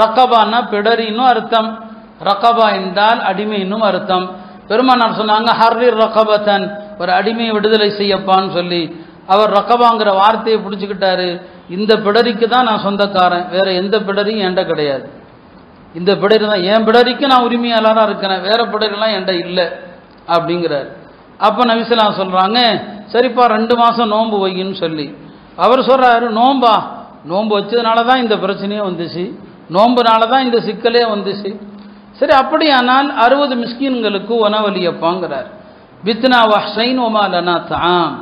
ரக்கபான்னா பிடரின்னு அர்த்தம், ரக்கபா என்றால் அடிமைன்னும் அர்த்தம். பெருமானார் சொன்னாங்க, ஹர்ரிர் ரக்கபத்தன், ஒரு அடிமையை விடுதலை செய்யப்பான்னு சொல்லி. அவர் ரக்கபாங்கிற வார்த்தையை பிடிச்சிக்கிட்டாரு. இந்த பிடரிக்கு தான் நான் சொந்தக்காரன், வேற எந்த பிடரியும் என்கிட்ட கிடையாது, இந்த பிடரி தான் என் பிடரிக்கு நான் உரிமையாளராக இருக்கிறேன், வேற பிடரிலாம் என்கிட்ட இல்லை அப்படிங்கிறார். அப்போ நபி ஸல்லல்லாஹு அலைஹி வஸல்லம் சொல்றாங்க, சரிப்பா 2 மாதம் நோன்பு வையின்னு சொல்லி. அவர் சொல்றாரு, நோன்பா, நோன்பு வச்சதுனால தான் இந்த பிரச்சனையே வந்துச்சு, நோன்புனால தான் இந்த சிக்கலே வந்துச்சு. சரி, அப்படியானால் 60 மிஸ்கீன்களுக்கு உணவளியப்பாங்கிறார். பித்னா வஹ்ஷைன் வமா லனா தஆம்,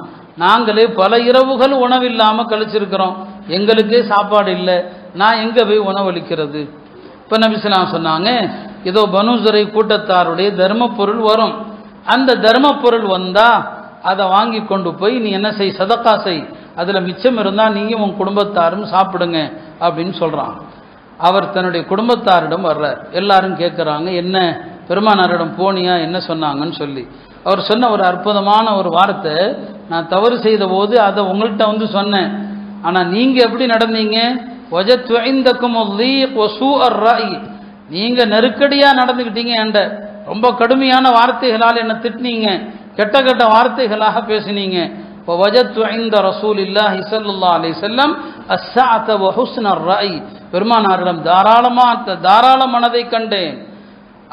நாங்களே பல இரவுகள் உணவில்லாமல் கழிச்சிருக்கிறோம், எங்களுக்கே சாப்பாடு இல்லை, நான் எங்கே போய் உணவளிக்கிறது? இப்போ நபி ஸல்லல்லாஹு அலைஹி வஸல்லம் சொன்னாங்க, ஏதோ பனு ஸுரை கூட்டத்தாருடைய தர்ம பொருள் வரும், அந்த தர்ம பொருள் வந்தா அதை வாங்கி கொண்டு போய் நீ என்ன செய், சதக்கா செய், அதில் மிச்சம் இருந்தால் நீயும் உன் குடும்பத்தாரும் சாப்பிடுங்க அப்படின்னு சொல்றாங்க. அவர் தன்னுடைய குடும்பத்தாரிடம் வர்றார். எல்லாரும் கேட்குறாங்க, என்ன பெருமானாரிடம் போனியா, என்ன சொன்னாங்கன்னு சொல்லி. அவர் சொன்ன ஒரு அற்புதமான ஒரு வார்த்தை, நான் தவறு செய்த போது அதை உங்கள்கிட்ட வந்து சொன்னேன், ஆனால் நீங்கள் எப்படி நடந்தீங்க, நீங்க நெருக்கடியாக நடந்துக்கிட்டீங்க, என்ற ரொம்ப கடுமையான வார்த்தைகளால் என்ன திட்டினீங்க, கெட்ட கெட்ட வார்த்தைகளாக பேசினீங்க. பெருமானாரிடம் தாராள மனதை கண்டேன்.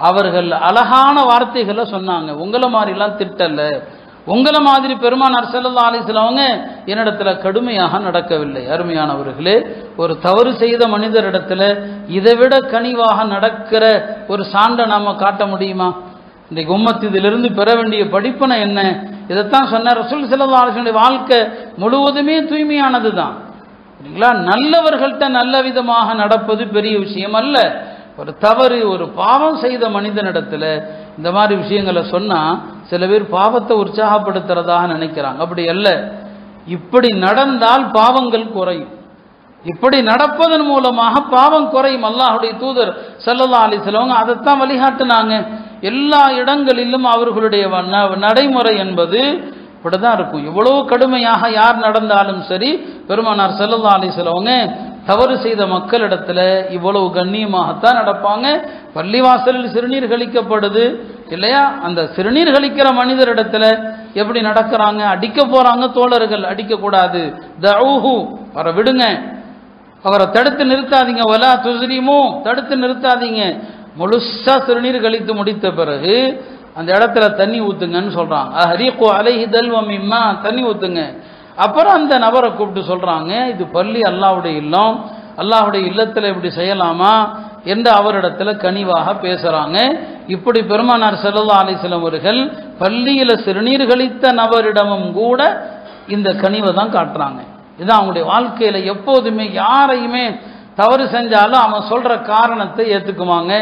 அவர்கள் அழகான வார்த்தைகளை சொன்னாங்க, உங்களை மாதிரிலாம் திட்டல, உங்களை மாதிரி பெருமானார் ஸல்லல்லாஹு அலைஹி வஸல்லம் அவங்க என்னிடத்துல கடுமையாக நடக்கவில்லை. அருமையானவர்களே, ஒரு தவறு செய்த மனிதரிடத்துல இதைவிட கனிவாக நடக்கிற ஒரு சான்றை நாம காட்ட முடியுமா? இன்றைக்கு உம்மத்து இதிலிருந்து பெற வேண்டிய படிப்பனை என்ன? இதைத்தான் சொன்ன ரசூல் ஸல்லல்லாஹு அலைஹி வஸல்லம் வாழ்க்கை முழுவதுமே தூய்மையானது தான். சரிங்களா? நல்லவர்கள்ட்ட நல்ல விதமாக நடப்பது பெரிய விஷயம் அல்ல. ஒரு தவறு, ஒரு பாவம் செய்த மனிதனிடத்துல இந்த மாதிரி விஷயங்களை சொன்னா சில பேர் பாவத்தை உற்சாகப்படுத்துறதாக நினைக்கிறாங்க. அப்படி அல்ல. இப்படி நடந்தால் பாவங்கள் குறையும். இப்படி நடப்பதன் மூலமாக பாவம் குறையும். அல்லாஹ்வுடைய தூதர் ஸல்லல்லாஹு அலைஹி வஸல்லம் அதைத்தான் வழிகாட்டினாங்க. எல்லா இடங்களிலும் அவர்களுடைய நடைமுறை என்பது இப்படிதான் இருக்கும். எவ்வளவு கடுமையாக யார் நடந்தாலும் சரி, பெருமானார் ஸல்லல்லாஹு அலைஹி வஸல்லம் தவறு செய்த மக்களிடத்துல இவ்வளவு கண்ணியமாகத்தான் நடப்பாங்க. பள்ளிவாசலில் சிறுநீர் கழிக்கப்படுது இல்லையா, அந்த சிறுநீர் கழிக்கிற மனிதரிடத்துல எப்படி நடக்கிறாங்க? அடிக்க போறாங்க தோழர்கள், அடிக்க கூடாது, தஊஹு, அவரை விடுங்க, அவரை தடுத்து நிறுத்தாதீங்க, வலா துஸ்ரிமு, தடுத்து நிறுத்தாதீங்க. முழுசா சிறுநீர் கழித்து முடித்த பிறகு அந்த இடத்துல தண்ணி ஊத்துங்கன்னு சொல்றாங்க. அஹ்ரிகு அலைஹி தல்வம் மிம்மா, தண்ணி ஊத்துங்க. அப்புறம் அந்த நபரை கூப்பிட்டு சொல்றாங்க, இது பள்ளி, அல்லாஹ்வுடைய இல்லம், அல்லாஹ்வுடைய இல்லத்துல இப்படி செய்யலாமா என்று அவரிடத்துல கனிவாக பேசுறாங்க. இப்படி பெருமானார் ஸல்லல்லாஹு அலைஹி வஸல்லம் அவர்கள் பள்ளியில சிறுநீர் கழித்த நபரிடமும் கூட இந்த கனிவை தான் காட்டுறாங்க. இதுதான் அவங்களுடைய வாழ்க்கையில. எப்போதுமே யாரையுமே தவறு செஞ்சாலும் அவன் சொல்ற காரணத்தை ஏத்துக்குவாங்க.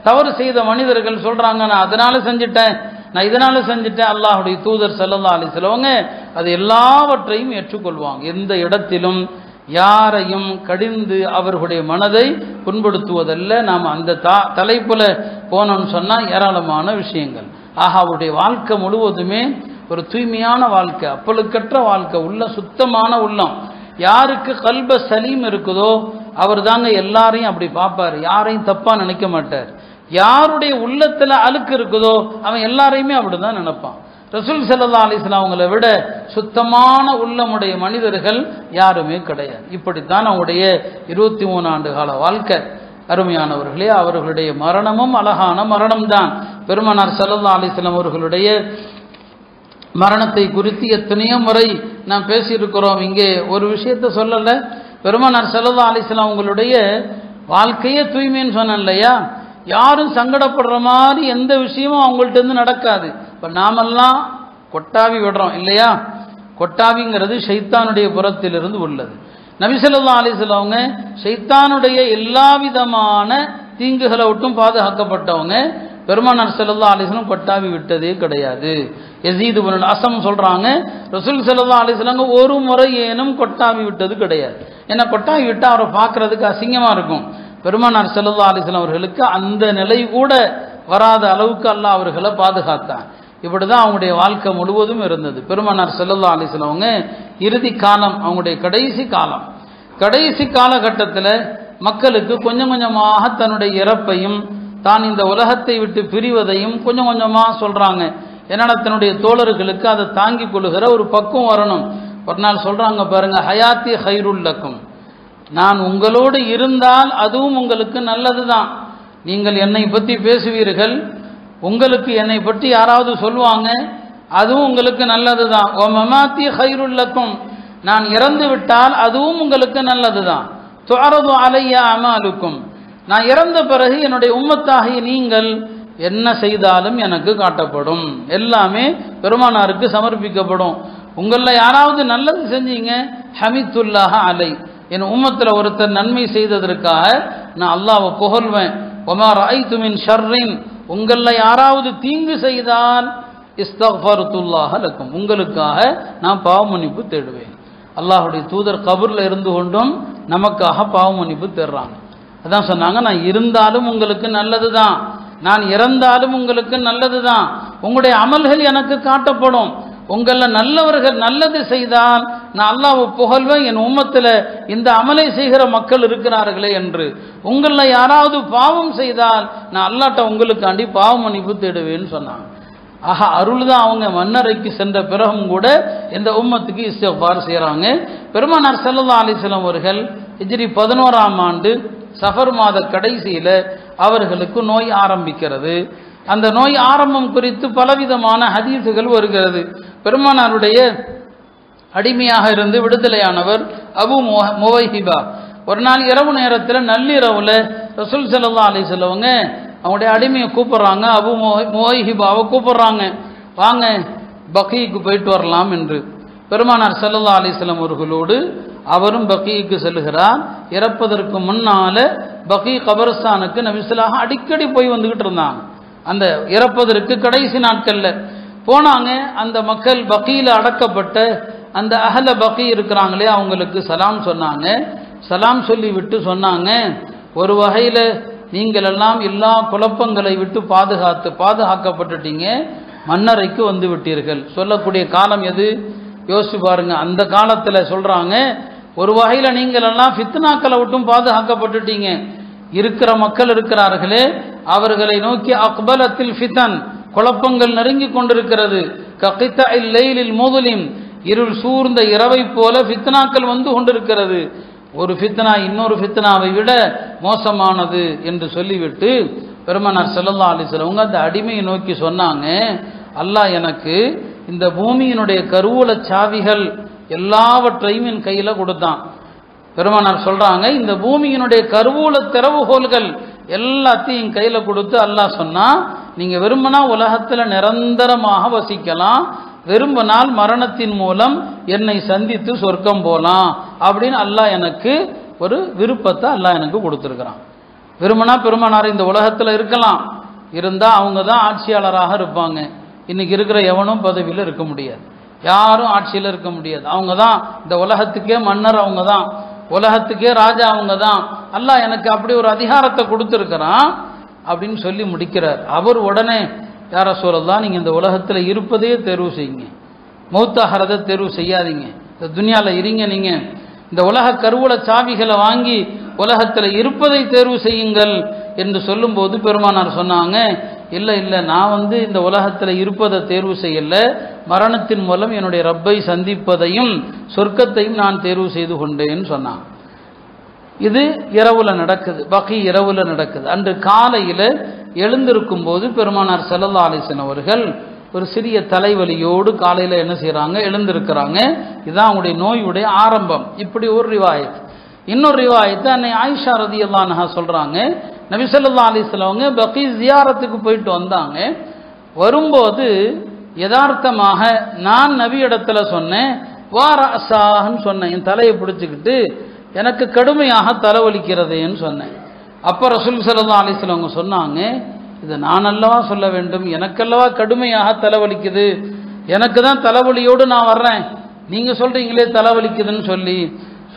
தவறு செய்த மனிதர்கள் சொல்றாங்க, நான் அதனால செஞ்சுட்டேன், நான் இதனால செஞ்சுட்டேன், அல்லாஹ்வுடைய தூதர் ஸல்லல்லாஹு அலைஹி வஸல்லம் அது எல்லாவற்றையும் ஏற்றுக்கொள்வாங்க. எந்த இடத்திலும் யாரையும் கடிந்து அவர்களுடைய மனதை புண்படுத்துவதல்ல. நாம் அந்த தலைப்புல போனோம்னு சொன்னா ஏராளமான விஷயங்கள். ஆக அவருடைய வாழ்க்கை முழுவதுமே ஒரு தூய்மையான வாழ்க்கை, அப்பழுக்கற்ற வாழ்க்கை, உள்ள சுத்தமான உள்ளம். யாருக்கு கல்ப சலீம் இருக்குதோ அவர் தாங்க எல்லாரையும் அப்படி பார்ப்பார், யாரையும் தப்பா நினைக்க மாட்டார். யாருடைய உள்ளத்துல அழுக்கு இருக்குதோ அவன் எல்லாரையுமே அப்படிதான் நினைப்பான். ரசூல் ஸல்லல்லாஹு அலைஹி வஸல்லம் அவங்களை விட சுத்தமான உள்ளமுடைய மனிதர்கள் யாருமே கிடையாது. இப்படித்தான் அவங்களுடைய 23 ஆண்டு கால வாழ்க்கை. அருமையானவர்களே, அவர்களுடைய மரணமும் அழகான மரணம் தான். பெருமானார் ஸல்லல்லாஹு அலைஹி வஸல்லம் அவர்களுடைய மரணத்தை குறித்து எத்தனையோ முறை நாம் பேசியிருக்கிறோம். இங்கே ஒரு விஷயத்தை சொல்லல, பெருமானார் ஸல்லல்லாஹு அலைஹி வஸல்லம் அவங்களுடைய வாழ்க்கையே தூய்மைன்னு சொன்னேன் இல்லையா, யாரும் சங்கடப்படுற மாதிரி எந்த விஷயமும் அவங்கள்ட்ட இருந்து நடக்காது. இப்போ நாமெல்லாம் கொட்டாவி விடுறோம் இல்லையா, கொட்டாவிங்கிறது ஷைத்தானுடைய புறத்திலிருந்து உள்ளது. நபி ஸல்லல்லாஹு அலைஹி வஸல்லம் அவங்க ஷைத்தானுடைய எல்லா விதமான தீங்குகளை விட்டும் பாதுகாக்கப்பட்டவங்க. பெருமானார் ஸல்லல்லாஹு அலைஹி வஸல்லம் கொட்டாவி விட்டதே கிடையாது. யஸீத் இப்னுல் அஸம் சொல்றாங்க, ரசூல் ஸல்லல்லாஹு அலைஹி வஸல்லம் ஒரு முறை ஏனும் கொட்டாவி விட்டது கிடையாது. ஏன்னா கொட்டாவி விட்டா அவரை பார்க்கறதுக்கு அசிங்கமா இருக்கும். பெருமானார் ஸல்லல்லாஹு அலைஹி வஸல்லம் அவர்களுக்கு அந்த நிலை கூட வராத அளவுக்கு அல்லாஹ் அவர்களை பாதுகாத்தான். இப்படிதான் அவங்களுடைய வாழ்க்கை முழுவதும் இருந்தது. பெருமானார் ஸல்லல்லாஹு அலைஹி வஸல்லம் அவங்க இறுதி காலம், அவங்களுடைய கடைசி காலகட்டத்தில் மக்களுக்கு கொஞ்சம் கொஞ்சமாக தன்னுடைய இறப்பையும் தான் இந்த உலகத்தை விட்டு பிரிவதையும் கொஞ்சம் கொஞ்சமாக சொல்றாங்க. என்னடா, தன்னுடைய தோழர்களுக்கு அதை தாங்கிக் கொள்ளுகிற ஒரு பக்குவம் வரணும். ஒரு நாள் சொல்றாங்க பாருங்க, ஹயாத்தி ஹைருல் லக்கும், நான் உங்களோடு இருந்தால் அதுவும் உங்களுக்கு நல்லது தான். நீங்கள் என்னை பற்றி பேசுவீர்கள், உங்களுக்கு என்னை பற்றி யாராவது சொல்லுவாங்க, அதுவும் உங்களுக்கு நல்லது தான். ஓ மமாத்தி ஹைருல் லக்கும், நான் இறந்து விட்டால் அதுவும் உங்களுக்கு நல்லது தான். துஅரது அலையா அமாலுக்கும், நான் இறந்த பிறகு என்னுடைய உம்மத்தாகிய நீங்கள் என்ன செய்தாலும் எனக்கு காட்டப்படும், எல்லாமே பெருமானாருக்கு சமர்ப்பிக்கப்படும். உங்களில் யாராவது நல்லது செஞ்சீங்க, ஹமிதுல்லாஹ அலை, என் உம்மத்தில் ஒருத்தர் நன்மை செய்ததற்காக நான் அல்லாஹ்வை புகழ்வேன். ஒமா ரஅய்து மின் ஷர்ரின், உங்களில் யாராவது தீங்கு செய்தால் இஸ்தக்ஃபர்துல்லாஹ லக்கும், உங்களுக்காக நான் பாவ மன்னிப்பு தேடுவேன். அல்லாஹ்வுடைய தூதர் கபூர்ல இருந்து கொண்டும் நமக்காக பாவ மன்னிப்பு தேடுறாங்க. அதான் சொன்னாங்க, நான் இருந்தாலும் உங்களுக்கு நல்லது தான், நான் இறந்தாலும் உங்களுக்கு நல்லது தான், உங்களுடைய அமல்கள் எனக்கு காட்டப்படும், உங்களில் நல்லவர்கள் நல்லது செய்தால் நான் அல்லாஹ்வை புகழ்வேன், என் உம்மத்தில் இந்த அமலை செய்கிற மக்கள் இருக்கிறார்களே என்று. உங்களில் யாராவது பாவம் செய்தால் நான் அல்லாஹ்ட்ட உங்களுக்காண்டி பாவ மன்னிப்பு தேடுவேன்னு சொன்னாங்க. ஆஹா, அருள் தான். அவங்க மன்னரைக்கு சென்ற பிறகும் கூட இந்த உம்மத்துக்கு இஸ்திக்பார் செய்கிறாங்க. பெருமானார் ஸல்லல்லாஹு அலைஹி வஸல்லம் அவர்கள் ஹிஜ்ரி 11ஆம் ஆண்டு சஃபர் மாத கடைசியில் அவர்களுக்கு நோய் ஆரம்பிக்கிறது. அந்த நோய் ஆரம்பம் குறித்து பலவிதமான ஹதீஸுகள் வருகிறது. பெருமானாருடைய அடிமையாக இருந்து விடுதலையானவர் அபு முவைஹிபா ஒரு நாள் இரவு நேரத்தில் நள்ளிரவுல ரசூல் ஸல்லல்லாஹு அலைஹி வஸல்லம் அவங்களுடைய அடிமையை கூப்பிட்றாங்க, அபு முவைஹிபாவை கூப்பிட்றாங்க, வாங்க பக்கீக்கு போயிட்டு வரலாம் என்று. பெருமானார் ஸல்லல்லாஹு அலைஹி வஸல்லம் அவர்களோடு அவரும் பக்கீக்கு செல்கிறார். இறப்பதற்கு முன்னால பக்கீ கபர்ஸ்தானுக்கு நபி ஸல்லல்லாஹு அலைஹி வஸல்லம் அடிக்கடி போய் வந்துகிட்டு இருந்தாங்க. அந்த இறப்பதற்கு கடைசி நாட்கள்ல போனாங்க. அந்த மக்கள் பக்கீல அடக்கப்பட்ட அந்த அஹல பக்கீ இருக்கிறாங்களே அவங்களுக்கு சலாம் சொன்னாங்க. சலாம் சொல்லி விட்டு சொன்னாங்க, ஒரு வகையில் நீங்கள் எல்லாம் எல்லா குழப்பங்களை விட்டு பாதுகாக்கப்பட்டுட்டீங்க, மன்னரைக்கு வந்து விட்டீர்கள். சொல்லக்கூடிய காலம் எது யோசிச்சு பாருங்க. அந்த காலத்தில் சொல்றாங்க, ஒரு வகையில் நீங்கள் எல்லாம் ஃபித்னாக்களை விட்டும் பாதுகாக்கப்பட்டுட்டீங்க. இருக்கிற மக்கள் இருக்கிறார்களே அவர்களை நோக்கி அக்பலத்தில் ஃபிதன், குழப்பங்கள் நெருங்கி கொண்டிருக்கிறது. ககித்தஇல் லைலில் முதுலிம், இருள் சூர்ந்த இரவை போல ஃபித்னாக்கள் வந்து கொண்டிருக்கிறது. ஒரு ஃபித்னா இன்னொரு ஃபித்னாவை விட மோசமானது என்று சொல்லிவிட்டு பெருமானார் ஸல்லல்லாஹு அலைஹி வஸல்லம் அந்த அடிமையை நோக்கி சொன்னாங்க, அல்லாஹ் எனக்கு இந்த பூமியினுடைய கருவூல சாவிகள் எல்லாவற்றையும் என் கையில கொடுத்தான். பெருமானார் சொல்றாங்க, இந்த பூமியினுடைய கருவூல திறவுகோல்கள் எல்லாத்தையும் என் கையில கொடுத்து அல்லாஹ் சொன்னா, நீங்க விரும்பினா உலகத்துல நிரந்தரமாக வசிக்கலாம், விரும்பினால் மரணத்தின் மூலம் என்னை சந்தித்து சொர்க்கம் போலாம் அப்படின்னு அல்லாஹ் எனக்கு ஒரு விருப்பத்தை அல்லாஹ் எனக்கு கொடுத்துருக்கிறான். விரும்பினா பெருமானார் இந்த உலகத்துல இருக்கலாம், இருந்தா அவங்க தான் ஆட்சியாளராக இருப்பாங்க. இன்னைக்கு இருக்கிற எவனும் பதவியில் இருக்க முடியாது, யாரும் ஆட்சியில் இருக்க முடியாது. அவங்க தான் இந்த உலகத்துக்கே மன்னர், அவங்க தான் உலகத்துக்கே ராஜா, அவங்க தான். அல்லாஹ் எனக்கு அப்படி ஒரு அதிகாரத்தை கொடுத்துருக்கிறான் அப்படின்னு சொல்லி முடிக்கிறார். அவர் உடனே, யா ரசூலல்லாஹ், நீங்க இந்த உலகத்துல இருப்பதே தேர்வு செய்யுங்க, மௌத்தாகிறத தேர்வு செய்யாதீங்க, இந்த துன்யால இருங்க, நீங்க இந்த உலக கருவூல சாவிகளை வாங்கி உலகத்துல இருப்பதை தேர்வு செய்யுங்கள் என்று சொல்லும்போது பெருமானார் சொன்னாங்க, இல்லை இல்லை, நான் இந்த உலகத்துல இருப்பதை தேர்வு செய்யல, மரணத்தின் மூலம் என்னுடைய ரப்பை சந்திப்பதையும் சொர்க்கத்தையும் நான் தேர்வு செய்து கொண்டேன்னு சொன்னாங்க. இது இரவுல நடக்குது, பகி இரவுல நடக்குது. அன்று காலையில எழுந்திருக்கும் போது பெருமானார் ஸல்லல்லாஹு அலைஹி வஸல்லம் அவர்கள் ஒரு சிறிய தலைவலியோடு காலையில என்ன செய்யறாங்க, எழுந்திருக்கிறாங்க. இதுதான் அவங்களுடைய நோயுடைய ஆரம்பம். இப்படி ஒரு ரிவாயத். இன்னொரு ரிவாயத்தை அன்னை ஆயிஷா ரலியல்லாஹு அன்ஹா சொல்றாங்க, நபி ஸல்லல்லாஹு அலைஹி வஸல்லம் பகி ஜியாரத்துக்கு போயிட்டு வந்தாங்க. வரும்போது யதார்த்தமாக நான் நபி இடத்துல சொன்னேன், வாரசான்னு சொன்னேன், என் தலையை பிடிச்சிக்கிட்டு எனக்கு கடுமையாக தலைவலிக்கிறதுன்னு சொன்னேன். அப்ப ரசூல் ஸல்லல்லாஹு அலைஹி வஸல்லம் சொன்னாங்க, இதை நான் அல்லவா சொல்ல வேண்டும், எனக்கல்லவா கடுமையாக தலைவலிக்குது, எனக்கு தான் தலைவலியோடு நான் வர்றேன், நீங்க சொல்றீங்களே தலைவலிக்குதுன்னு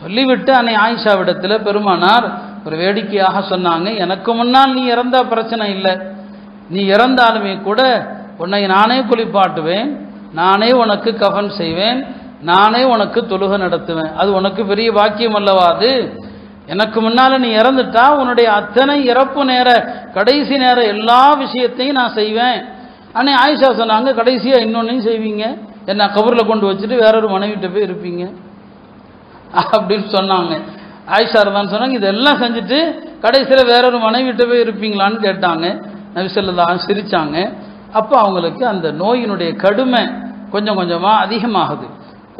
சொல்லிவிட்டு அன்னை ஆயிஷாவிடத்துல பெருமானார் ஒரு வேடிக்கையாக சொன்னாங்க, எனக்கு முன்னால் நீ இறந்தா பிரச்சனை இல்லை, நீ இறந்தாலுமே கூட உன்னை நானே குளிப்பாட்டுவேன், நானே உனக்கு கஃன் செய்வேன், நானே உனக்கு தொழுகை நடத்துவேன், அது உனக்கு பெரிய பாக்கியம் அல்லவா? அது எனக்கு முன்னால நீ இறந்துட்டா உன்னுடைய அத்தனை இறப்பு நேர கடைசி நேர எல்லா விஷயத்தையும் நான் செய்வேன். அன்னை ஆயிஷா சொன்னாங்க, கடைசியா இன்னொன்னையும் செய்வீங்க, என்ன கபூர்ல கொண்டு வச்சுட்டு வேறொரு மனைவிட்ட போய் இருப்பீங்க அப்படின்னு சொன்னாங்க. ஆயிஷா தான் சொன்னாங்க, இதெல்லாம் செஞ்சுட்டு கடைசியில் வேறொரு மனைவிட்ட போய் இருப்பீங்களான்னு கேட்டாங்க. நபி ஸல்லல்லாஹு அலைஹி சிரிச்சாங்க. அப்போ அவங்களுக்கு அந்த நோயினுடைய கடுமை கொஞ்சம் கொஞ்சமா அதிகமாகுது,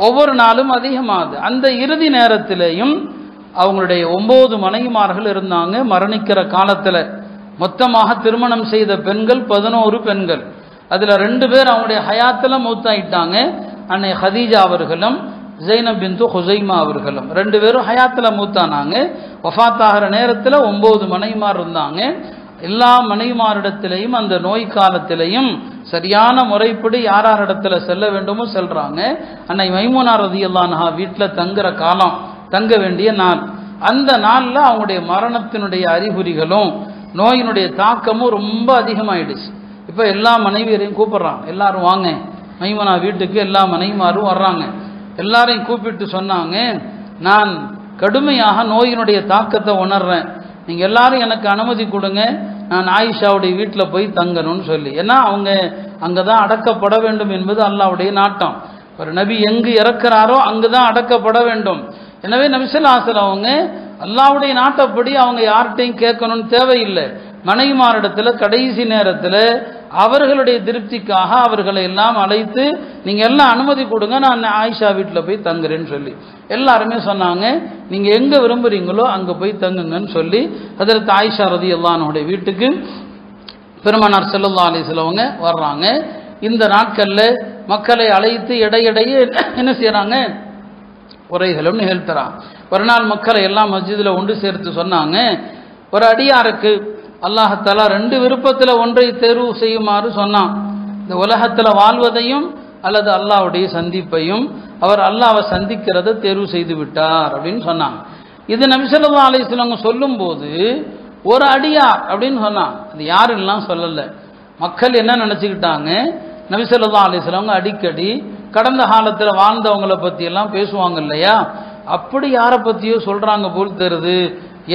ஒவ்வொரு நாளும் அதிகமாகுது. அந்த இறுதி நேரத்திலையும் அவங்களுடைய 9 மனைவிமார்கள் இருந்தாங்க. மரணிக்கிற காலத்துல மொத்தமாக திருமணம் செய்த பெண்கள் 11 பெண்கள். அதுல 2 பேர் அவங்களுடைய ஹயாத்துல மௌத்தாயிட்டாங்க. அன்னை ஹதீஜா அவர்களும் ஜைனப் பின்து ஹுசைமா அவர்களும் 2 பேரும் ஹயாத்துல மூத்தானாங்க. வஃபாத் ஆகிற நேரத்தில் 9 மனைவிமார் இருந்தாங்க. எல்லா மனைவிமாரிடத்திலையும் அந்த நோய் காலத்திலையும் சரியான முறைப்படி யார் இடத்துல செல்ல வேண்டுமோ செல்றாங்க. அன்னை மைமூனா ரலியல்லாஹு அன்ஹா வீட்டில் தங்குற காலம், தங்க வேண்டிய நாள். அந்த நாளில் அவங்களுடைய மரணத்தினுடைய அறிகுறிகளும் நோயினுடைய தாக்கமும் ரொம்ப அதிகமாயிடுச்சு. இப்போ எல்லா மனைவியரையும் கூப்பிட்றாங்க, எல்லாரும் வாங்க மைமனா வீட்டுக்கு. எல்லா மனைவிமாரும் வர்றாங்க. எல்லாரையும் கூப்பிட்டு சொன்னாங்க, நான் கடுமையாக நோயினுடைய தாக்கத்தை உணர்றேன், நீங்கள் எல்லாரும் எனக்கு அனுமதி கொடுங்க, நான் ஆயிஷாவுடைய வீட்டில் போய் தங்கணும்னு சொல்லி. ஏன்னா அவங்க அங்கே தான் அடக்கப்பட வேண்டும் என்பது அல்லாஹ்வுடைய நாட்டம். ஒரு நபி எங்கு இறக்கிறாரோ அங்கு தான் அடக்கப்பட வேண்டும். எனவே நபி ஸல்லல்லாஹு அலைஹி வஸல்லம் அவங்க அல்லாஹ்வுடைய நாட்டப்படி அவங்க யார்கிட்டையும் கேட்கணும்னு தேவையில்லை. மனைவிமாரிடத்தில் கடைசி நேரத்தில் அவர்களுடைய திருப்திக்காக அவர்களை எல்லாம் அழைத்து நீங்கள் எல்லாம் அனுமதி கொடுங்க, நான் ஆயிஷா வீட்டில் போய் தங்குறேன்னு சொல்லி எல்லாருமே சொன்னாங்க, நீங்கள் எங்கே விரும்புகிறீங்களோ அங்கே போய் தங்குங்கன்னு சொல்லி ஹஜ்ரத் ஆயிஷா ரலியல்லாஹு அன்ஹுடைய வீட்டுக்கு பெருமானார் ஸல்லல்லாஹு அலைஹி வஸல்லம் வர்றாங்க. இந்த நாட்களில் மக்களை அழைத்து இடையிடையே என்ன செய்கிறாங்க, உரைகளும் நிகழ்த்துறாங்க. ஒரு நாள் மக்களை எல்லாம் மஸ்ஜிதில் ஒன்று சேர்த்து சொன்னாங்க, ஒரு அடியாருக்கு அல்லாஹ் தஆலா 2 விருப்பத்தில் ஒன்றை தேர்வு செய்யுமாறு சொன்னான். இந்த உலகத்தில் வாழ்வதையும் அல்லது அல்லாஹ்வுடைய சந்திப்பையும். அவர் அல்லாஹ்வை சந்திக்கிறத தேர்வு செய்து விட்டார் அப்படின்னு சொன்னாங்க. இது நபி ஸல்லல்லாஹு அலைஹி வஸல்லம் சொல்லும்போது ஒரு அடியார் அப்படின்னு சொன்னாங்க. அது யாருலாம் சொல்லலை. மக்கள் என்ன நினச்சிக்கிட்டாங்க, நபி ஸல்லல்லாஹு அலைஹி வஸல்லம் அடிக்கடி கடந்த காலத்தில் வாழ்ந்தவங்களை பற்றியெல்லாம் பேசுவாங்க இல்லையா, அப்படி யாரை பற்றியோ சொல்கிறாங்க போல் தெரியுது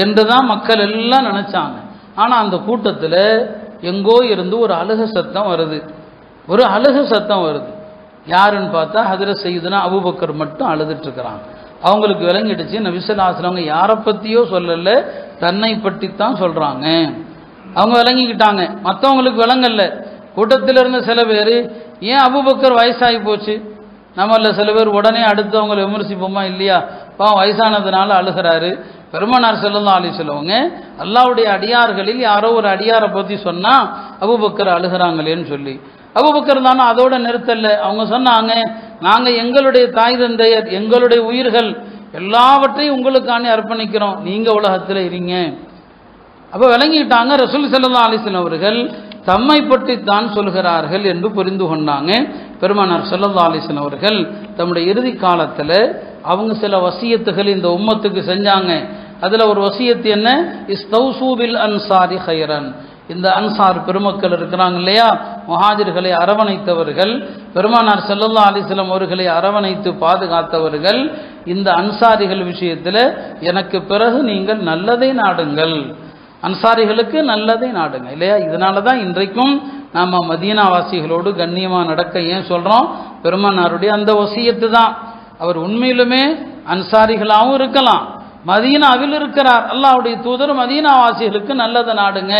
என்று தான் மக்கள் எல்லாம் நினச்சாங்க. ஆனால் அந்த கூட்டத்தில் எங்கோ இருந்து ஒரு அழுக சத்தம் வருது. ஒரு அழுக சத்தம் வருது. யாருன்னு பார்த்தா ஹஜ்ரத் சையதுனா அபூபக்கர் மட்டும் அழுதுட்டு இருக்கிறாங்க. அவங்களுக்கு விளங்கிடுச்சு, நபி ஸல்லல்லாஹு அலைஹி வஸல்லம் யாரை பற்றியோ சொல்லலை, தன்னை பற்றி தான் சொல்கிறாங்க. அவங்க விளங்கிக்கிட்டாங்க, மற்றவங்களுக்கு விளங்கல்ல. கூட்டத்தில் இருந்த சில பேர், ஏன் அபூபக்கர் வயசாகி போச்சு, நம்மள சில பேர் உடனே அடுத்தவங்களை விமர்சிப்போமா இல்லையா, பாவம் வயசானதுனால அழுகிறாரு. பெருமானார் ஸல்லல்லாஹு அலைஹி வஸல்லம் அல்லாஹ்வுடைய அடியார்களில் யாரோ ஒரு அடியாரை பற்றி சொன்னால் அபூபக்கர் அழுகிறாங்களேன்னு சொல்லி, அபூபக்கர் தானே அதோட நிறுத்தல. அவங்க சொன்னாங்க, நாங்கள் எங்களுடைய தாய் தந்தையர், எங்களுடைய உயிர்கள் எல்லாவற்றையும் உங்களுக்கானே அர்ப்பணிக்கிறோம், நீங்கள் உலகத்தில் இருங்க. அப்போ விளங்கிட்டாங்க, ரசூல் ஸல்லல்லாஹு அலைஹி வஸல்லம் அவர்கள் தம்மை பற்றி தான் சொல்கிறார்கள் என்று புரிந்து கொண்டாங்க. பெருமானார் ஸல்லல்லாஹு அலைஹி வஸல்லம் அவர்கள் தம்முடைய இறுதி காலத்தில் அவங்க சில வசியத்துகள் இந்த உம்மத்துக்கு செஞ்சாங்க. அதில் ஒரு வசியத்து என்ன, இஸ்தௌசூ பில் அன்சாரி ஹைரன். இந்த அன்சார் பெருமக்கள் இருக்கிறாங்க இல்லையா, முஹாஜிர்களை அரவணைத்தவர்கள், பெருமானார் ஸல்லல்லாஹு அலைஹி வஸல்லம் அவர்களை அரவணைத்து பாதுகாத்தவர்கள், இந்த அன்சாரிகள் விஷயத்தில் எனக்கு பிறகு நீங்கள் நல்லதை நாடுங்கள், அன்சாரிகளுக்கு நல்லதை நாடுங்க இல்லையா. இதனால தான் இன்றைக்கும் நாம் மதீனாவாசிகளோடு கண்ணியமாக நடக்க ஏன் சொல்கிறோம், பெருமானாருடைய அந்த வசியத்து தான். அவர் உண்மையிலுமே அன்சாரிகளாகவும் இருக்கலாம், மதீனாவில் இருக்கிறார், அல்லாஹ்வுடைய தூதர் மதீனாவாசிகளுக்கு நல்லதை நாடுங்க,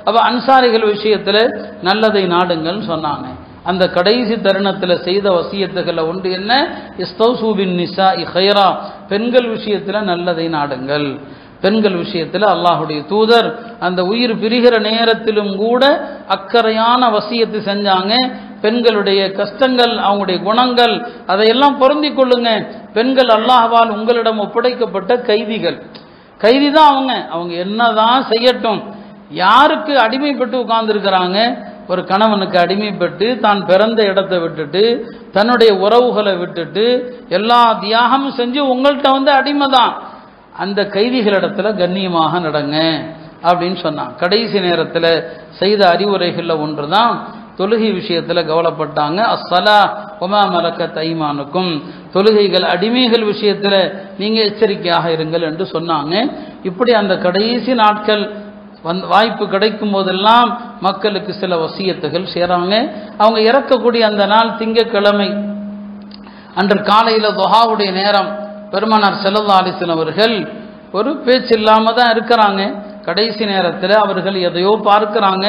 அப்போ அன்சாரிகள் விஷயத்தில் நல்லதை நாடுங்கள்னு சொன்னாங்க. அந்த கடைசி தருணத்தில் செய்த வசியத்துகளை ஒன்று என்ன, இஸ்தௌசூ பின் நிசாஇ ஹைரா, பெண்கள் விஷயத்தில் நல்லதை நாடுங்கள். பெண்கள் விஷயத்தில் அல்லாஹ்வுடைய தூதர் அந்த உயிர் பிரிகிற நேரத்திலும் கூட அக்கறையான வசியத்து செஞ்சாங்க. பெண்களுடைய கஷ்டங்கள், அவங்களுடைய குணங்கள், அதையெல்லாம் பொருந்தி கொள்ளுங்க. பெண்கள் அல்லாஹ்வால் உங்களிடம் ஒப்படைக்கப்பட்ட கைதிகள், கைதி தான் அவங்க என்னதான் செய்யட்டும். யாருக்கு அடிமைப்பட்டு உட்கார்ந்துருக்கிறாங்க, ஒரு கணவனுக்கு அடிமைப்பட்டு தான் பிறந்த இடத்தை விட்டுட்டு தன்னுடைய உறவுகளை விட்டுட்டு எல்லா தியாகமும் செஞ்சு உங்கள்கிட்ட அடிமை தான். அந்த கைதிகளிடத்தில் கண்ணியமாக நடங்க அப்படின்னு சொன்னான். கடைசி நேரத்தில் செய்த அறிவுரைகளில் ஒன்று தான் தொழுகை விஷயத்தில் கவலைப்பட்டாங்க. அஸ்ஸலா வமா மலக்கத் ஐமானுக்கும், தொழுகைகள் அடிமைகள் விஷயத்தில் நீங்கள் எச்சரிக்கையாக இருங்கள் என்று சொன்னாங்க. இப்படி அந்த கடைசி நாட்கள் வாய்ப்பு கிடைக்கும் போதெல்லாம் மக்களுக்கு சில வசியத்துகள் செய்கிறாங்க. அவங்க இறக்கக்கூடிய அந்த நாள் திங்கட்கிழமை அன்று காலையில் துஹாவுடைய நேரம். பெருமானார் ஸல்லல்லாஹு அலைஹி வஸல்லம் அவர்கள் ஒரு பேச்சு இல்லாமல் தான் இருக்கிறாங்க. கடைசி நேரத்தில் அவர்கள் எதையோ பார்க்கிறாங்க.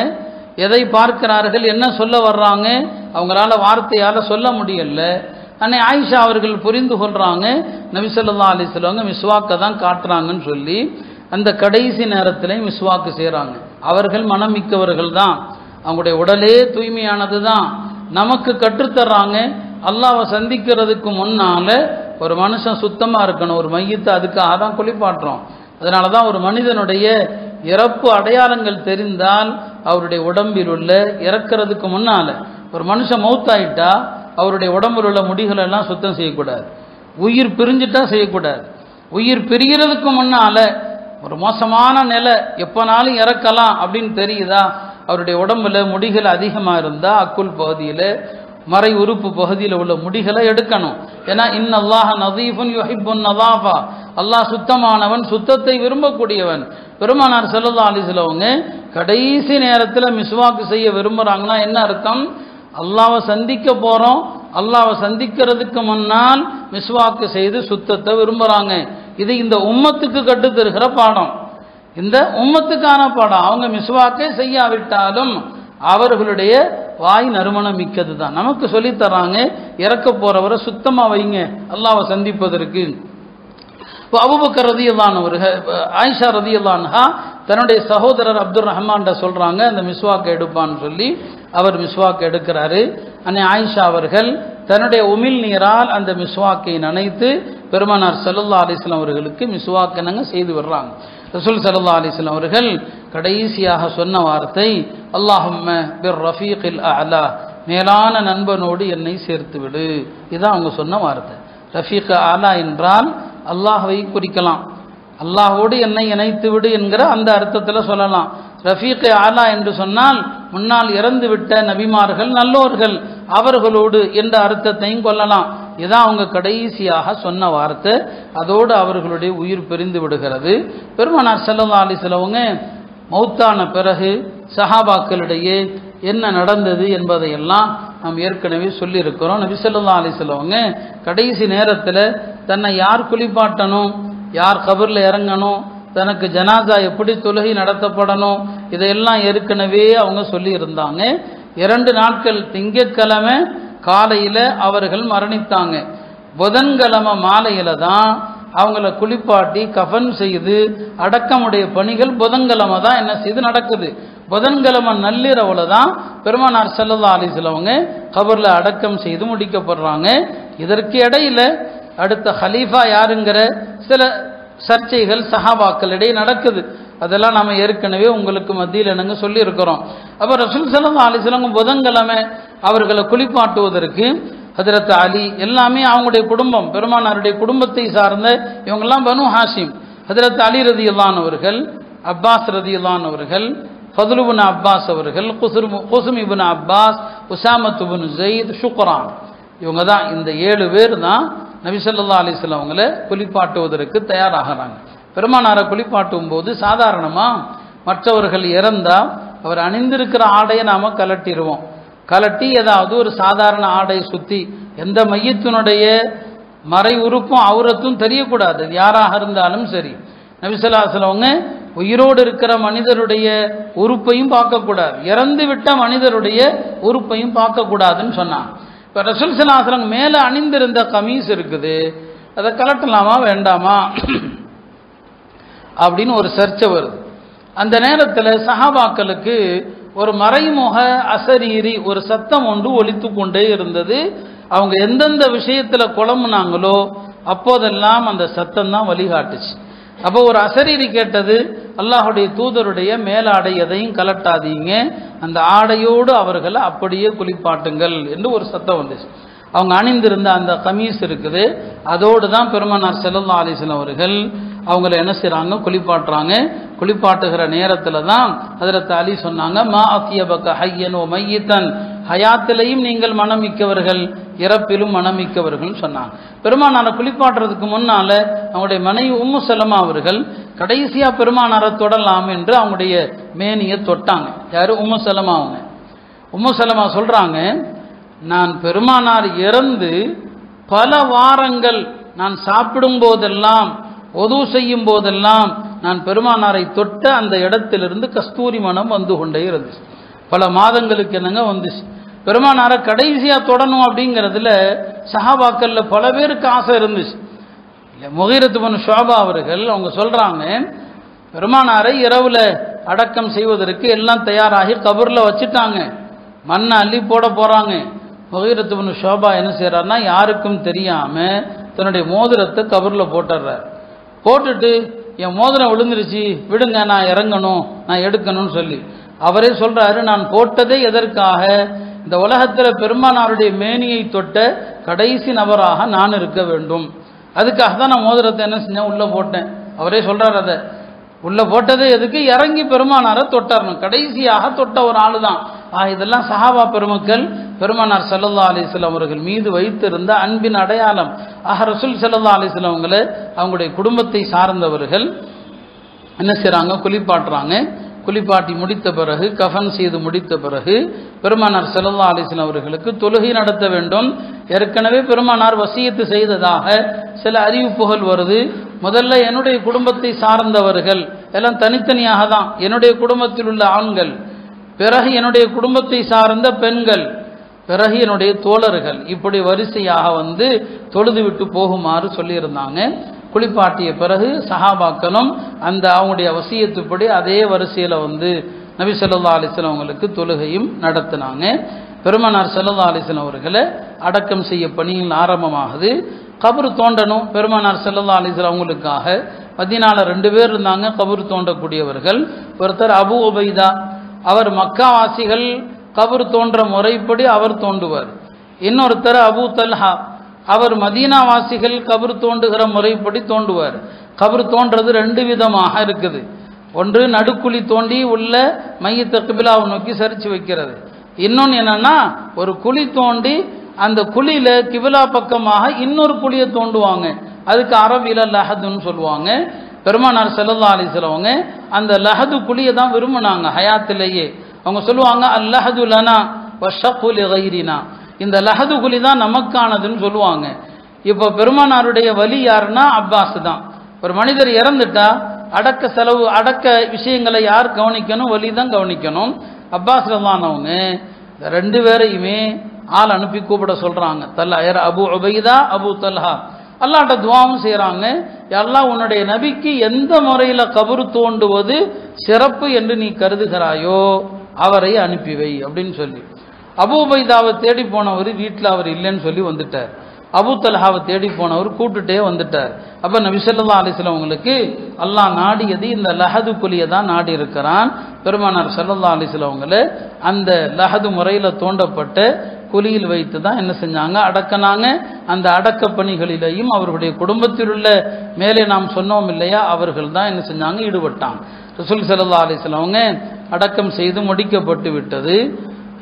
எதை பார்க்கிறார்கள், என்ன சொல்ல வர்றாங்க, அவங்களால வார்த்தையால் சொல்ல முடியல. அன்னை ஆயிஷா அவர்கள் புரிந்து கொள்றாங்க, நபி ஸல்லல்லாஹு அலைஹி வஸல்லம் மிஸ்வாக்கை தான் காட்டுறாங்கன்னு சொல்லி அந்த கடைசி நேரத்தில் மிஸ்வாக்கு செய்கிறாங்க. அவர்கள் மனம் மிக்கவர்கள் தான், அவங்களுடைய உடலே தூய்மையானது தான், நமக்கு கற்றுத்தர்றாங்க. அல்லாஹ்வை சந்திக்கிறதுக்கு முன்னால் ஒரு மனுஷன் சுத்தமாக இருக்கணும். ஒரு மையத்தை அதுக்காக தான் குளிப்பாட்டுறோம். அதனால தான் ஒரு மனிதனுடைய இறப்பு அடையாளங்கள் தெரிந்தால் அவருடைய உடம்பில் உள்ள இறக்கிறதுக்கு முன்னால் ஒரு மனுஷன் மௌத்தாயிட்டா அவருடைய உடம்பில் உள்ள முடிகளெல்லாம் சுத்தம் செய்யக்கூடாது, உயிர் பிரிஞ்சுட்டா செய்யக்கூடாது. உயிர் பிரியறதுக்கு முன்னால ஒரு மோசமான நிலை, எப்போனாலும் இறக்கலாம் அப்படின்னு தெரியுதா, அவருடைய உடம்புல முடிகள் அதிகமாக இருந்தால் அக்குல் பகுதியில் மறை உறுப்பு பகுதியில் உள்ள முடிகளை எடுக்கணும். ஏன்னா இன்னல்லாஹ நதீஃபுன் யுஹிப்புன் நதாஃபா, அல்லாஹ் சுத்தமானவன், சுத்தத்தை விரும்பக்கூடியவன். பெருமானார் ஸல்லல்லாஹு அலைஹி வஸல்லம் கடைசி நேரத்தில் மிஸ்வாக்கு செய்ய விரும்புகிறாங்கன்னா என்ன அர்த்தம்? அல்லாஹ்வை சந்திக்க போகிறோம், அல்லாஹ்வை சந்திக்கிறதுக்கு முன்னால் மிஸ்வாக்கு செய்து சுத்தத்தை விரும்புகிறாங்க. இது இந்த உம்மத்துக்கு கற்றுத்தருகிற பாடம், இந்த உம்மத்துக்கான பாடம். அவங்க மிஸ்வாக்கை செய்யாவிட்டாலும் அவர்களுடைய வாய் நறுமணம் மிக்கது தான். நமக்கு சொல்லித்தராங்க, இறக்க போறவரை சுத்தமாக வைங்க அல்லாஹ்வை சந்திப்பதற்கு. அபூபக்கர் ரலியல்லாஹு அன்ஹு, ஆயிஷா ரலியல்லாஹு அன்ஹா தன்னுடைய சகோதரர் அப்துல் ரஹ்மான் சொல்றாங்க அந்த மிஸ்வாக்கை எடுப்பான்னு சொல்லி. அவர் மிஸ்வாக்கை எடுக்கிறாரு. அன்னை ஆயிஷா அவர்கள் தன்னுடைய உமிழ் நீரால் அந்த மிஸ்வாக்கை நனைத்து பெருமானார் ஸல்லல்லாஹு அலைஹி வஸல்லம் அவர்களுக்கு மிஸ்வாக்கை செய்து வர்றாங்க. ரசூல் ஸல்லல்லாஹு அலைஹி வஸல்லம் அவர்கள் கடைசியாக சொன்ன வார்த்தை அல்லாஹும்ம பிர் ரஃபீகில் அலா, மேலான நண்பனோடு என்னை சேர்த்து விடு. இதுதான் அவங்க சொன்ன வார்த்தை. ரஃபீக் அலா என்றால் அல்லாஹ்வை குறிக்கலாம், அல்லாஹோடு என்னை இணைத்து விடு என்கிற அந்த அர்த்தத்தில் சொல்லலாம். ரஃபீக் ஆலா என்று சொன்னால் முன்னால் இறந்து விட்ட நபிமார்கள் நல்லோர்கள் அவர்களோடு என்ற அர்த்தத்தையும் கொள்ளலாம். இதான் அவங்க கடைசியாக சொன்ன வார்த்தை. அதோடு அவர்களுடைய உயிர் பிரிந்து விடுகிறது. பெருமானார் ஸல்லல்லாஹு அலைஹி வஸல்லம் மௌத்தான பிறகு சஹாபாக்களிடையே என்ன நடந்தது என்பதையெல்லாம் நாம் ஏற்கனவே சொல்லியிருக்கிறோம். நபி ஸல்லல்லாஹு அலைஹி வஸல்லம் கடைசி நேரத்தில் தன்னை யார் குளிப்பாட்டணும், யார் கபரில் இறங்கணும், தனக்கு ஜனாசா எப்படி தொழுகை நடத்தப்படணும், இதையெல்லாம் ஏற்கனவே அவங்க சொல்லி இருந்தாங்க. 2 நாட்கள் திங்கட்கிழமை காலையில் அவர்கள் மரணித்தாங்க. புதன்கிழமை மாலையில் தான் அவங்கள குளிப்பாட்டி கஃன் செய்து அடக்கமுடைய பணிகள் புதன்கிழமை தான் என்ன செய்து நடக்குது. புதன்கிழமை நள்ளிரவுல தான் பெருமானார் ஸல்லல்லாஹு அலைஹி வஸல்லம் கபரில் அடக்கம் செய்து முடிக்கப்படுறாங்க. இதற்கு இடையில அடுத்த ஹலீஃபா யாருங்கிற சில சர்ச்சைகள் சஹாபாக்களிடையே நடக்குது. அதெல்லாம் நம்ம ஏற்கனவே உங்களுக்கு மத்தியில் என்னங்க சொல்லியிருக்கிறோம். அப்போ ரசூல் ஸல்லல்லாஹு அலைஹி வஸல்லம் புதன்கிழமை அவர்களை குளிப்பாட்டுவதற்கு ஹஜ்ரத் அலி எல்லாமே அவங்களுடைய குடும்பம், பெருமானாருடைய குடும்பத்தை சார்ந்த இவங்கெல்லாம் பனு ஹாஷிம். ஹஜ்ரத் அலி ரலியல்லாஹு அன்ஹு அவர்கள், அப்பாஸ் ரலியல்லாஹு அன்ஹு அவர்கள், ஃபதுல் இப்னு அப்பாஸ் அவர்கள், குஸ்ம் இப்னு அப்பாஸ், உசாமத் இப்னு ஸைத், ஷுக்ரான், இவங்க தான் இந்த 7 பேர் தான் நபி ஸல்லல்லாஹு அலைஹி வஸல்லம் அவங்களை குளிப்பாட்டுவதற்கு தயாராகிறாங்க. பெருமானாரை குளிப்பாட்டும் போது சாதாரணமாக மற்றவர்கள் இறந்தால் அவர் அணிந்திருக்கிற ஆடையை நாம் கலட்டிடுவோம். கலட்டி ஏதாவது ஒரு சாதாரண ஆடையை சுற்றி எந்த மையத்தினுடைய மறை உறுப்பும் அவுரத்தும் தெரியக்கூடாது, யாராக இருந்தாலும் சரி. நபி ஸல்லல்லாஹு அலைஹி வஸல்லம் உயிரோடு இருக்கிற மனிதருடைய உறுப்பையும் பார்க்கக்கூடாது, இறந்து விட்ட மனிதருடைய உறுப்பையும் பார்க்கக்கூடாதுன்னு சொன்னான். இப்போ ரசூல் ஸல்லல்லாஹு அலைஹி வஸல்லம் மேலே அணிந்திருந்த கமீஸ் இருக்குது, அதை கலட்டலாமா வேண்டாமா அப்படின்னு ஒரு சர்ச்சை வருது. அந்த நேரத்தில் சஹாபாக்களுக்கு ஒரு மறைமுக அசரீரி ஒரு சத்தம் ஒன்று ஒலித்து கொண்டே இருந்தது. அவங்க எந்தெந்த விஷயத்தில் குழம்புனாங்களோ அப்போதெல்லாம் அந்த சத்தம் தான் வழிகாட்டுச்சு. அப்போ ஒரு அசரீரி கேட்டது, அல்லாஹுடைய தூதருடைய மேலாடை எதையும் கலட்டாதீங்க, அந்த ஆடையோடு அவர்களை அப்படியே குளிப்பாட்டுங்கள் என்று ஒரு சத்தம் வந்துச்சு. அவங்க அணிந்திருந்த அந்த கமீஸ் இருக்குது, அதோடு தான் பெருமானார் ஸல்லல்லாஹு அலைஹி வஸல்லம் அவர்கள் அவங்கள என்ன செய்கிறாங்க, குளிப்பாட்டுறாங்க. குளிப்பாட்டுகிற நேரத்தில் தான் ஹஜ்ரத் அலி சொன்னாங்க, மா அத்தியபக ஹய்யன் ஓ மையித்தன், ஹயாத்திலையும் நீங்கள் மனமிக்கவர்கள், இறப்பிலும் மனமிக்கவர்கள் சொன்னாங்க. பெருமானாரை குளிப்பாட்டுறதுக்கு முன்னால் அவங்களுடைய மனைவி உம்மு சலமா அவர்கள் கடைசியாக பெருமானாரை தொடலாம் என்று அவங்களுடைய மேனியை தொட்டாங்க. யார்? உம்மு சலமா. அவங்க உம்மு சலமா சொல்கிறாங்க, நான் பெருமானார் இறந்து பல வாரங்கள் நான் சாப்பிடும் போதெல்லாம் ஒது செய்யும் போதெல்லாம் நான் பெருமானாரை தொட்ட அந்த இடத்திலிருந்து கஸ்தூரி மனம் வந்து கொண்டே இருந்துச்சு. பல மாதங்களுக்கு என்னங்க வந்துச்சு. பெருமானாரை கடைசியாக தொடணும் அப்படிங்கிறதுல சஹாபாக்கள்ல பல பேருக்கு ஆசை இருந்துச்சு. முகீரத் இப்னு ஷுஅபா அவர்கள் அவங்க சொல்றாங்க, பெருமானாரை இரவுல அடக்கம் செய்வதற்கு எல்லாம் தயாராகி கபரில் வச்சுட்டாங்க, மண்ணை அள்ளி போட போறாங்க. முகீரத் இப்னு ஷுஅபா என்ன செய்யறாருன்னா, யாருக்கும் தெரியாம தன்னுடைய மோதிரத்தை கபரில் போட்டுறார். போட்டுட்டு என் மோதிரம் விழுந்துருச்சு, விடுங்க, நான் இறங்கணும், நான் எடுக்கணும்னு சொல்லி அவரே சொல்றாரு, நான் போட்டதே எதற்காக, இந்த உலகத்தில் பெருமானாருடைய மேனியை தொட்ட கடைசி நபராக நான் இருக்க வேண்டும். அதுக்காக தான் நான் மோதிரத்தை என்ன செஞ்சேன், உள்ளே போட்டேன். அவரே சொல்கிறார், அதை உள்ளே போட்டது எதுக்கு, இறங்கி பெருமானாரை தொட்டாரணும், கடைசியாக தொட்ட ஒரு ஆள் தான். இதெல்லாம் சஹாபா பெருமக்கள் பெருமானார் ஸல்லல்லாஹு அலைஹி வஸல்லம் அவர்கள் மீது வைத்திருந்த அன்பின் அடையாளம். ரசூல் ஸல்லல்லாஹு அலைஹி வஸல்லம் அவங்கள அவங்களுடைய குடும்பத்தை சார்ந்தவர்கள் என்ன செய்கிறாங்க, குளிப்பாட்டுறாங்க. குளிப்பாட்டி முடித்த பிறகு, கஃன் செய்து முடித்த பிறகு பெருமானார் ஸல்லல்லாஹு அலைஹி வஸல்லம் அவர்களுக்கு தொழுகை நடத்த வேண்டும். ஏற்கனவே பெருமானார் வசியத்து செய்ததாக சில அறிவிப்புகள் வருது. முதல்ல என்னுடைய குடும்பத்தை சார்ந்தவர்கள் எல்லாம் தனித்தனியாக தான், என்னுடைய குடும்பத்தில் உள்ள ஆண்கள், பிறகு என்னுடைய குடும்பத்தை சார்ந்த பெண்கள், பிறகு என்னுடைய தோழர்கள், இப்படி வரிசையாக வந்து தொழுது விட்டு போகுமாறு சொல்லியிருந்தாங்க. குளிப்பாட்டிய பிறகு சஹாபாக்களும் அந்த அவங்களுடைய வசியத்துப்படி அதே வரிசையில் வந்து நபி ஸல்லல்லாஹு அலைஹி வஸல்லம் அவங்களுக்கு தொழுகையும் நடத்தினாங்க. பெருமானார் ஸல்லல்லாஹு அலைஹி வஸல்லம் அவர்களை அடக்கம் செய்ய பணியில் ஆரம்பமாகுது. கபர் தோண்டணும். பெருமானார் ஸல்லல்லாஹு அலைஹி வஸல்லம் அவங்களுக்காக மதீனால 2 பேர் இருந்தாங்க கபர் தோண்டக்கூடியவர்கள். ஒருத்தர் அபு உபைதா, அவர் மக்காவாசிகள் கபர் தோன்ற முறைப்படி அவர் தோண்டுவார். இன்னொருத்தர் அபு தல்ஹா, அவர் மதீனாவாசிகள் கபர் தோண்டுகிற முறைப்படி தோண்டுவார். கபர் தோன்றது 2 விதமாக இருக்குது. ஒன்று நடுக்குழி தோண்டி உள்ள மையத்தை கிபிலாவை நோக்கி சரிச்சு வைக்கிறது. இன்னொன்று என்னன்னா, ஒரு குழி தோண்டி அந்த குழியில கிபிலா பக்கமாக இன்னொரு குழியை தோண்டுவாங்க. அதுக்கு அரபியில லஹதுன்னு சொல்லுவாங்க. பெருமானார் ஸல்லல்லாஹு அலைஹி வஸல்லம் அவங்க அந்த லஹது குழியை தான் விரும்பினாங்க ஹயாத்திலேயே. அவங்க சொல்லுவாங்க, அல்லஹது லனா வஷக்கு லிகைரினா, இந்த லஹது குழி தான் நமக்கானதுன்னு சொல்லுவாங்க. இப்போ பெருமானாருடைய வலி யாருன்னா அப்பாஸ் தான். ஒரு மனிதர் இறந்துட்டா அடக்க செலவு, அடக்க விஷயங்களை யார் கவனிக்கணும், வலி தான் கவனிக்கணும். அப்பாஸ் ரலியல்லாஹு இந்த 2 பேரையுமே ஆள் அனுப்பி கூப்பிட சொல்றாங்க. அபு உபைதா, அபு தல்ஹா அல்லாஹ்ட்ட துஆவும் செய்கிறாங்க. அல்லாஹ் உன்னுடைய நபிக்கு எந்த முறையில் கபர் தோண்டுவது சிறப்பு என்று நீ கருதுகிறாயோ அவரை அனுப்பி வை அப்படின்னு சொல்லி. அபு உபைதாவை தேடி போனவர் வீட்டில் அவர் இல்லைன்னு சொல்லி வந்துட்டார். அபு தல்ஹாவை தேடி போனவர் கூட்டுட்டே வந்துட்டார். அப்போ நபி ஸல்லல்லாஹு அலைஹி வஸல்லம் அவங்களுக்கு அல்லாஹ் நாடியது இந்த லஹது குழியை தான் நாடி இருக்கிறான். பெருமானார் ஸல்லல்லாஹு அலைஹி வஸல்லம் அவங்கள அந்த லஹது முறையில் தோண்டப்பட்ட குழியில் வைத்து தான் என்ன செஞ்சாங்க, அடக்கினாங்க. அந்த அடக்க பணிகளிலேயும் அவர்களுடைய குடும்பத்தில் உள்ள மேலே நாம் சொன்னோம் இல்லையா, அவர்கள் தான் என்ன செஞ்சாங்க, ஈடுபட்டாங்க. ரசூல் ஸல்லல்லாஹு அலைஹி வஸல்லம் அவங்க அடக்கம் செய்து முடிக்கப்பட்டு விட்டது.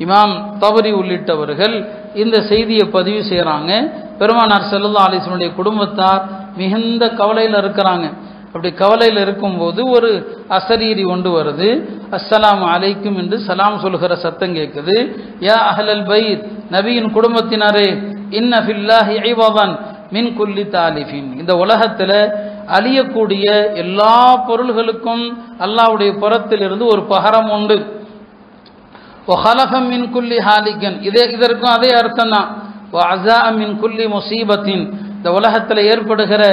இமாம் தபரி உள்ளிட்டவர்கள் இந்த செய்தியை பதிவு செய்கிறாங்க. பெருமானார் ஸல்லல்லாஹு அலைஹி வஸல்லம் குடும்பத்தார் மிகுந்த கவலையில் இருக்கிறாங்க. அப்படி கவலையில் இருக்கும்போது ஒரு அசரீரி ஒன்று வருது. அஸ்ஸலாமு அலைக்கும் என்று சலாம் சொல்கிற சத்தம் கேட்குது. யா அஹ்லல் பைத், நபியின் குடும்பத்தினரே, இன்ன ஃபில்லாஹி இவதன் மின் குல்லி தாலிஃபின், இந்த உலகத்தில் அழியக்கூடிய எல்லா பொருள்களுக்கும் அல்லாஹ்வுடைய புறத்திலிருந்து ஒரு பகரம் உண்டு. வஹலஃபம் மின் குல்லி ஹாலிகன், இதற்கும் அதே அர்த்தம் தான். வஅஸா மின் குல்லி முசீபத்தின், இந்த உலகத்தில் ஏற்படுகிற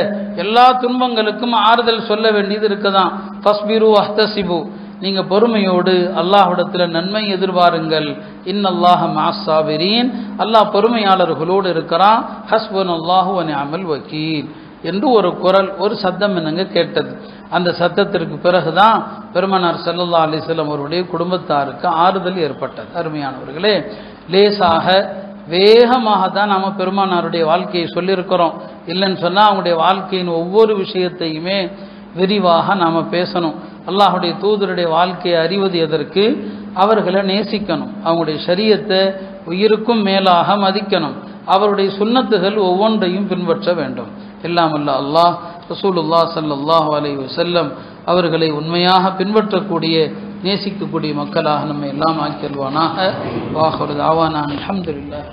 எல்லா துன்பங்களுக்கும் ஆறுதல் சொல்ல வேண்டியது இருக்குதான். ஃபஸ்பிரு வஹ்தசிபு, நீங்கள் பொறுமையோடு அல்லாஹ்விடத்தில் நன்மை எதிர்பாருங்கள். இன்னல்லாஹ மஅஸ் ஸாபிரீன், அல்லாஹ் பொறுமையாளர்களோடு இருக்கிறான். ஹஸ்புனல்லாஹு வ நிஅமல் வக்கீல் என்று ஒரு குரல், ஒரு சத்தம் என்னங்க கேட்டது. அந்த சத்தத்திற்கு பிறகுதான் பெருமானார் ஸல்லல்லாஹு அலைஹி வஸல்லம் அவருடைய குடும்பத்தாருக்கு ஆறுதல் ஏற்பட்டது. அருமையானவர்களே, லேசாக வேகமாக தான் நாம் பெருமானாருடைய வாழ்க்கையை சொல்லியிருக்கிறோம். இல்லைன்னு சொன்னால் அவங்களுடைய வாழ்க்கையின் ஒவ்வொரு விஷயத்தையுமே விரிவாக நாம் பேசணும். அல்லாஹுடைய தூதருடைய வாழ்க்கையை அறிவது எதற்கு, அவர்களை நேசிக்கணும், அவங்களுடைய ஷரியத்தை உயிருக்கும் மேலாக மதிக்கணும், அவருடைய சுன்னத்துகள் ஒவ்வொன்றையும் பின்பற்ற வேண்டும். எல்லாம் அல்ல அல்லாஹ் ரசூலுல்லாஹ் ஸல்லல்லாஹு அலைஹி வஸல்லம் அவர்களை உண்மையாக பின்பற்றக்கூடிய நேசிக்கக்கூடிய மக்களாக நம்மை எல்லாம் ஆக்கியல்வானாக. வாஹிரு தாவானா அல்ஹம்துலில்லாஹ்.